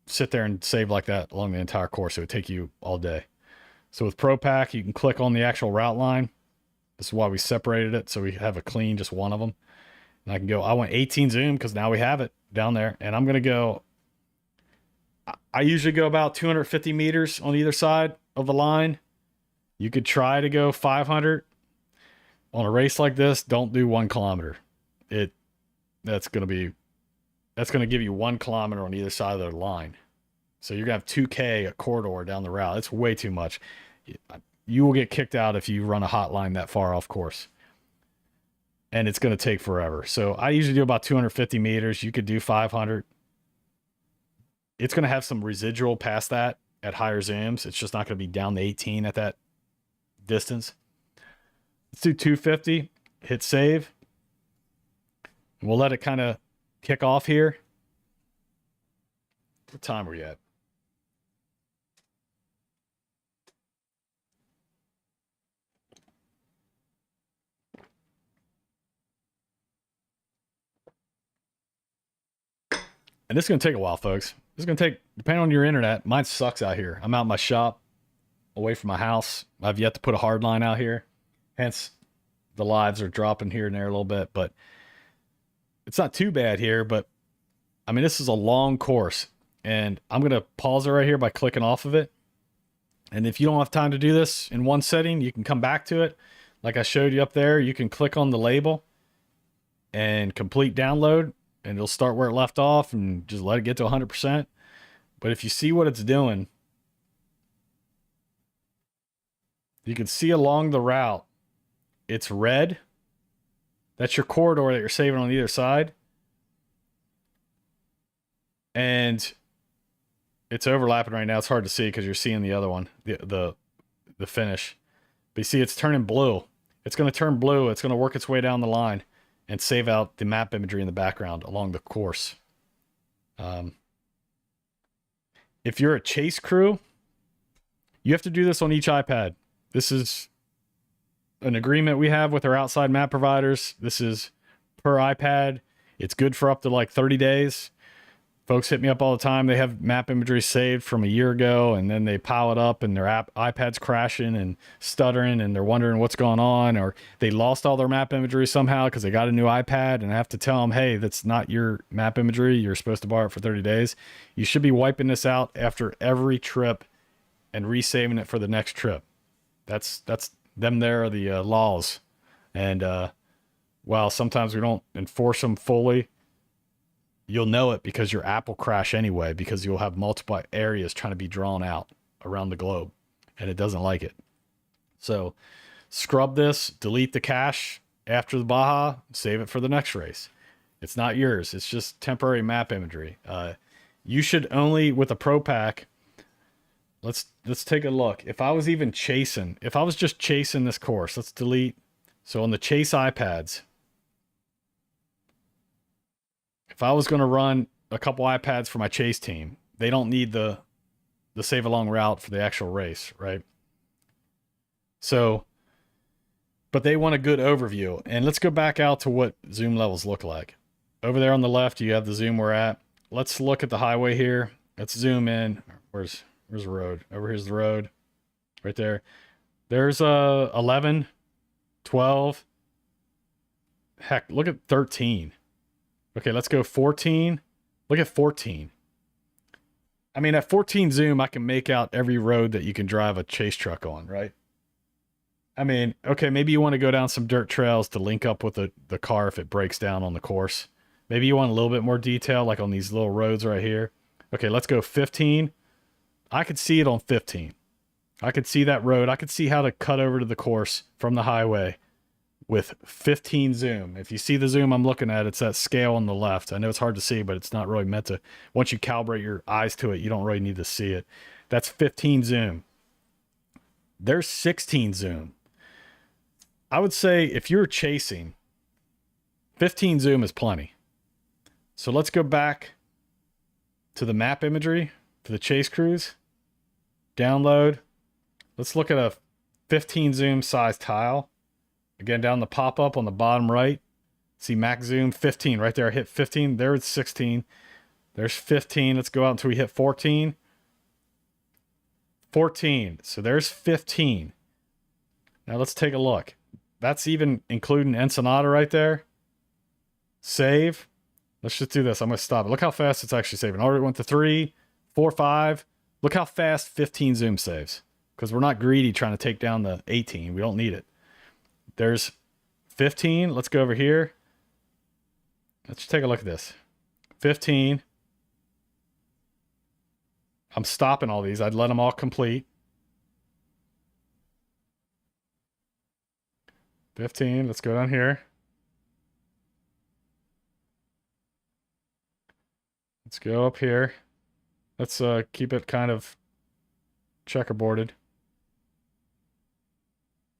sit there and save like that along the entire course. It would take you all day. So with ProPack, you can click on the actual route line. This is why we separated it, so we have a clean, just one of them. And I can go, I want 18 zoom because now we have it down there. And I'm going to go, I usually go about 250 meters on either side of the line. You could try to go 500. On a race like this, don't do 1 kilometer. That's going to give you 1 kilometer on either side of the line. So you're going to have 2K a corridor down the route. It's way too much. You will get kicked out if you run a hot line that far off course. And it's going to take forever. So I usually do about 250 meters. You could do 500. It's going to have some residual past that at higher zooms. It's just not going to be down to 18 at that distance. Let's do 250. Hit save. We'll let it kind of kick off here. What time are we at? And this is going to take a while, folks. This is going to take, depending on your internet, mine sucks out here. I'm out in my shop, away from my house. I've yet to put a hard line out here. Hence, the lives are dropping here and there a little bit, but it's not too bad here. But I mean, this is a long course, and I'm going to pause it right here by clicking off of it. And if you don't have time to do this in one setting, you can come back to it. Like I showed you up there, you can click on the label and complete download, and it'll start where it left off and just let it get to 100%. But if you see what it's doing, you can see along the route, it's red. That's your corridor that you're saving on either side. And it's overlapping right now. It's hard to see because you're seeing the other one, the finish. But you see it's turning blue. It's going to turn blue. It's going to work its way down the line and save out the map imagery in the background along the course. If you're a chase crew, you have to do this on each iPad. This is an agreement we have with our outside map providers. This is per iPad. It's good for up to like 30 days. Folks hit me up all the time. They have map imagery saved from a year ago, and then they pile it up and their iPad's crashing and stuttering, and they're wondering what's going on, or they lost all their map imagery somehow because they got a new iPad, and I have to tell them, hey, that's not your map imagery. You're supposed to borrow it for 30 days. You should be wiping this out after every trip and resaving it for the next trip. That's them. There are the laws. And while sometimes we don't enforce them fully, you'll know it because your app will crash anyway, because you'll have multiple areas trying to be drawn out around the globe, and it doesn't like it. So scrub this, delete the cache after the Baja, save it for the next race. It's not yours. It's just temporary map imagery. You should only, with a Pro Pack, let's take a look. If I was just chasing this course, let's delete. So on the chase iPads, if I was going to run a couple iPads for my chase team, they don't need the save along route for the actual race, right? So, but they want a good overview. And let's go back out to what zoom levels look like. Over there on the left, you have the zoom we're at. Let's look at the highway here. Let's zoom in. Where's the road? Over here's the road. Right there. There's 11. 12. Heck, look at 13. Okay, let's go 14. Look at 14. I mean, at 14 zoom, I can make out every road that you can drive a chase truck on, right? I mean, okay, maybe you want to go down some dirt trails to link up with the car if it breaks down on the course. Maybe you want a little bit more detail, like on these little roads right here. Okay, let's go 15. I could see it on 15. I could see that road. I could see how to cut over to the course from the highway with 15 zoom. If you see the zoom I'm looking at, it's that scale on the left. I know it's hard to see, but it's not really meant to. Once you calibrate your eyes to it, you don't really need to see it. That's 15 zoom. There's 16 zoom. I would say if you're chasing, 15 zoom is plenty. So let's go back to the map imagery for the chase cruise. Download. Let's look at a 15 zoom size tile. Again, down the pop-up on the bottom right. See max zoom 15 right there. I hit 15. There it's 16. There's 15. Let's go out until we hit 14. 14. So there's 15. Now let's take a look. That's even including Ensenada right there. Save. Let's just do this. I'm going to stop it. Look how fast it's actually saving. Already went to 3, 4, 5. Look how fast 15 zoom saves. Because we're not greedy trying to take down the 18. We don't need it. There's 15. Let's go over here. Let's take a look at this. 15. I'm stopping all these. I'd let them all complete. 15. Let's go down here. Let's go up here. Let's keep it kind of checkerboarded.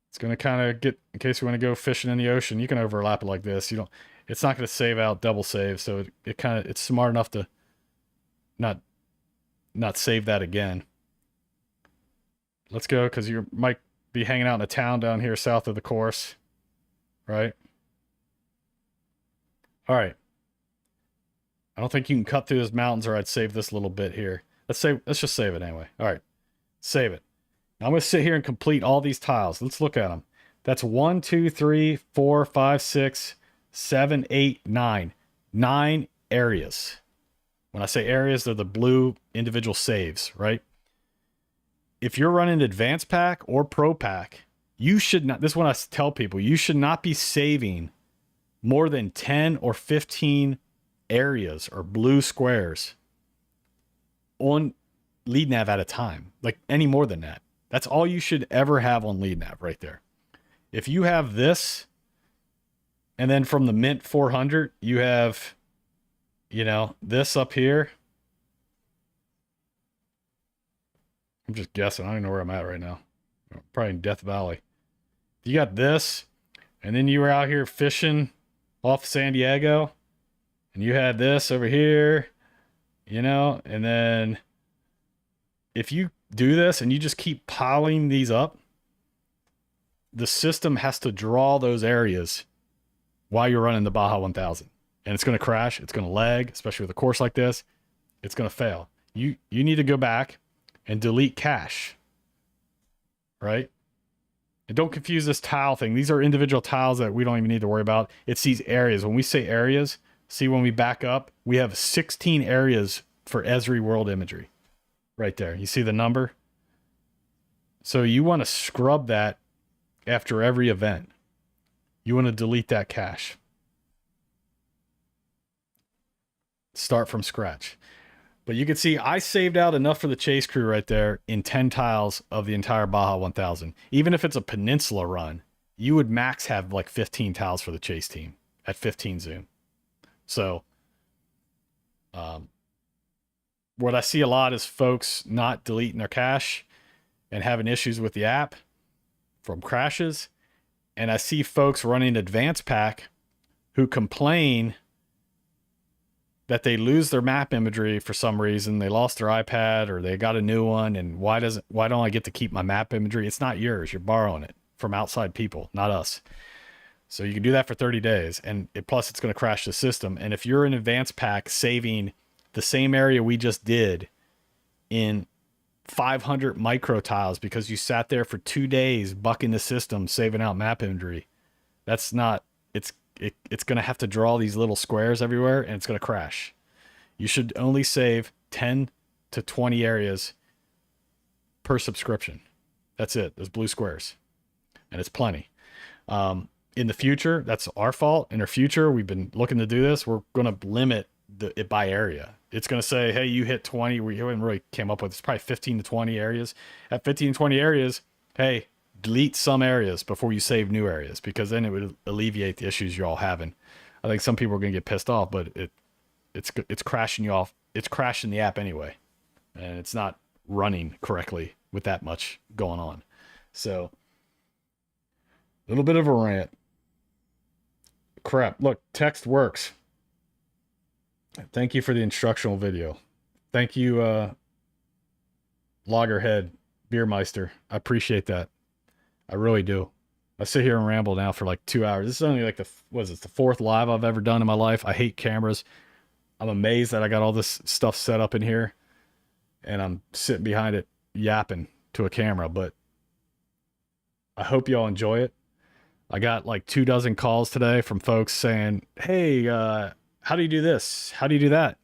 It's going to kind of get, in case you want to go fishing in the ocean, you can overlap it like this. You don't, it's not going to save out double save. So it kind of, it's smart enough to not save that again. Let's go, because you might be hanging out in a town down here south of the course, right? All right. I don't think you can cut through those mountains, or I'd save this little bit here. Let's just save it anyway. All right, save it. Now I'm going to sit here and complete all these tiles. Let's look at them. That's 1, 2, 3, 4, 5, 6, 7, 8, 9. 9 areas. When I say areas, they're the blue individual saves, right? If you're running advanced pack or pro pack, you should not, this is what I tell people, you should not be saving more than 10 or 15 areas or blue squares on LeadNav at a time. Like any more than that. That's all you should ever have on LeadNav right there. If you have this, and then from the Mint 400, you have, you know, this up here. I'm just guessing. I don't even know where I'm at right now. Probably in Death Valley. You got this, and then you were out here fishing off San Diego, and you had this over here, you know, and then if you do this and you just keep piling these up, the system has to draw those areas while you're running the Baja 1000. And it's going to crash. It's going to lag, especially with a course like this. It's going to fail. You need to go back and delete cache, right? And don't confuse this tile thing. These are individual tiles that we don't even need to worry about. It's these areas. When we say areas, see when we back up, we have 16 areas for Esri world imagery. Right there. You see the number? So you want to scrub that after every event. You want to delete that cache. Start from scratch. But you can see I saved out enough for the chase crew right there in 10 tiles of the entire Baja 1000. Even if it's a peninsula run, you would max have like 15 tiles for the chase team at 15 zoom. So, what I see a lot is folks not deleting their cache and having issues with the app from crashes. And I see folks running advanced pack who complain that they lose their map imagery for some reason. They lost their iPad or they got a new one. And why don't I get to keep my map imagery? It's not yours. You're borrowing it from outside people, not us. So you can do that for 30 days. And plus it's going to crash the system. And if you're in advanced pack saving the same area we just did in 500 micro tiles because you sat there for 2 days bucking the system, saving out map imagery, That's not, it's going to have to draw these little squares everywhere and it's going to crash. You should only save 10 to 20 areas per subscription. That's it. Those blue squares. And it's plenty. In the future, that's our fault. In our future, we've been looking to do this. We're going to limit it by area. It's going to say, hey, you hit 20. We haven't really came up with, it's probably 15 to 20 areas. At 15 to 20 areas, hey, delete some areas before you save new areas, because then it would alleviate the issues you're all having. I think some people are going to get pissed off, but it's crashing you off. It's crashing the app anyway, and it's not running correctly with that much going on. So a little bit of a rant. Crap. Look, text works. Thank you for the instructional video. Thank you, Loggerhead Beermeister. I appreciate that. I really do. I sit here and ramble now for like 2 hours. This is only like the 4th live I've ever done in my life. I hate cameras. I'm amazed that I got all this stuff set up in here and I'm sitting behind it yapping to a camera, but I hope y'all enjoy it. I got like 24 calls today from folks saying, hey, how do you do this? How do you do that?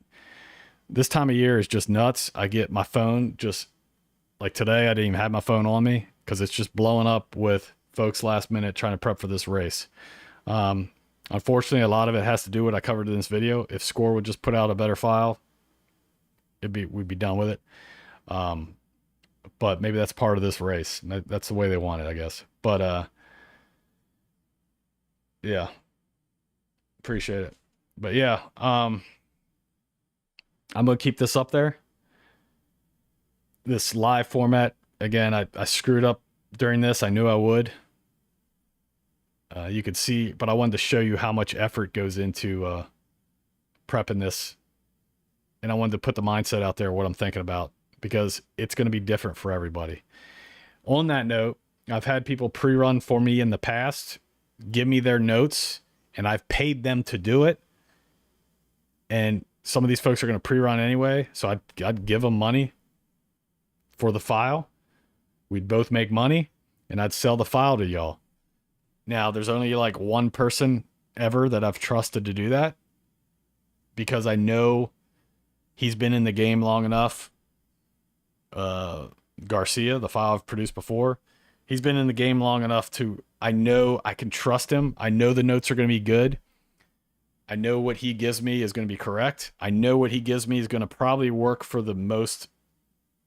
This time of year is just nuts. I get my phone just like today. I didn't even have my phone on me because it's just blowing up with folks last minute trying to prep for this race. Unfortunately, a lot of it has to do with what I covered in this video. If Score would just put out a better file, we'd be done with it. But maybe that's part of this race. That's the way they want it, I guess. But yeah, appreciate it. But yeah, I'm gonna keep this up there. This live format again. I screwed up during this. I knew I would. You could see, but I wanted to show you how much effort goes into prepping this, and I wanted to put the mindset out there, what I'm thinking about, because it's going to be different for everybody. On that note, I've had people pre-run for me in the past, give me their notes, and I've paid them to do it. And some of these folks are going to pre-run anyway, so I'd give them money for the file. We'd both make money, and I'd sell the file to y'all. Now, there's only like one person ever that I've trusted to do that, because I know he's been in the game long enough. Garcia, the file I've produced before, he's been in the game long enough to, I know I can trust him. I know the notes are going to be good. I know what he gives me is going to be correct. I know what he gives me is going to probably work for the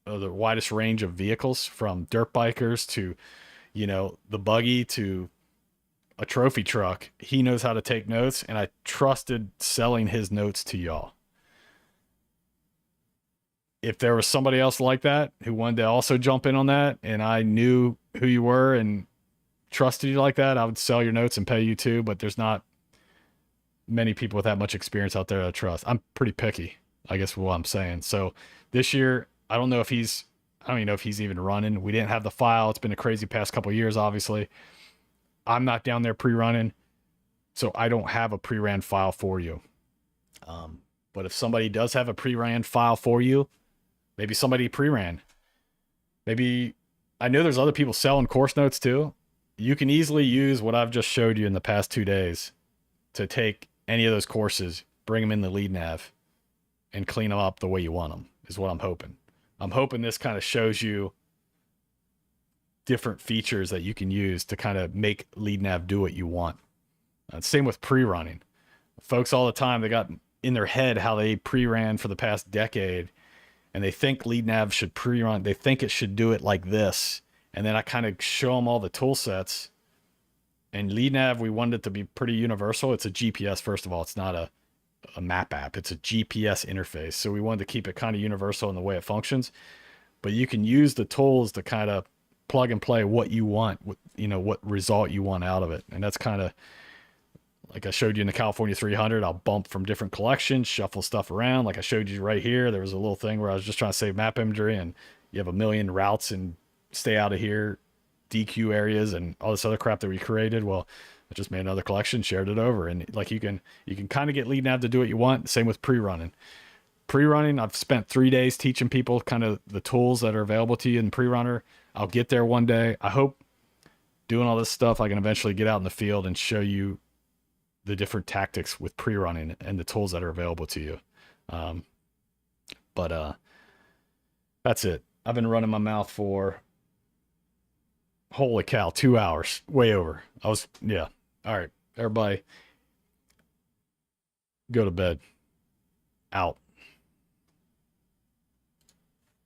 widest range of vehicles, from dirt bikers to, the buggy to a trophy truck. He knows how to take notes, and I trusted selling his notes to y'all. If there was somebody else like that who wanted to also jump in on that, and I knew who you were and trusted you like that, I would sell your notes and pay you too. But there's not many people with that much experience out there that I trust. I'm pretty picky, I guess, what I'm saying. So this year, I don't even know if he's even running. We didn't have the file. It's been a crazy past couple of years, obviously. I'm not down there pre-running, so I don't have a pre-ran file for you. But if somebody does have a pre-ran file for you, maybe somebody pre-ran. Maybe, I know there's other people selling course notes too. You can easily use what I've just showed you in the past 2 days to take any of those courses, bring them in the LeadNav, and clean them up the way you want them, is what I'm hoping. I'm hoping this kind of shows you different features that you can use to kind of make LeadNav do what you want. Same with pre-running. Folks all the time, they got in their head how they pre-ran for the past decade, and they think LeadNav should pre-run. They think it should do it like this. And then I kind of show them all the tool sets. And LeadNav, we wanted it to be pretty universal. It's a GPS, first of all. It's not a map app. It's a GPS interface. So we wanted to keep it kind of universal in the way it functions. But you can use the tools to kind of plug and play what you want, what result you want out of it. And that's kind of like I showed you in the California 300. I'll bump from different collections, shuffle stuff around. Like I showed you right here, there was a little thing where I was just trying to save map imagery, and you have a million routes and stay out of here, DQ areas, and all this other crap that we created. Well, I just made another collection, shared it over, and like you can kind of get LeadNav to do what you want. Same with pre-running. Pre-running, I've spent 3 days teaching people kind of the tools that are available to you in pre-runner. I'll get there one day. I hope doing all this stuff, I can eventually get out in the field and show you the different tactics with pre-running and the tools that are available to you. But that's it. I've been running my mouth for, holy cow, 2 hours, way over. Yeah. All right, everybody, go to bed. Out.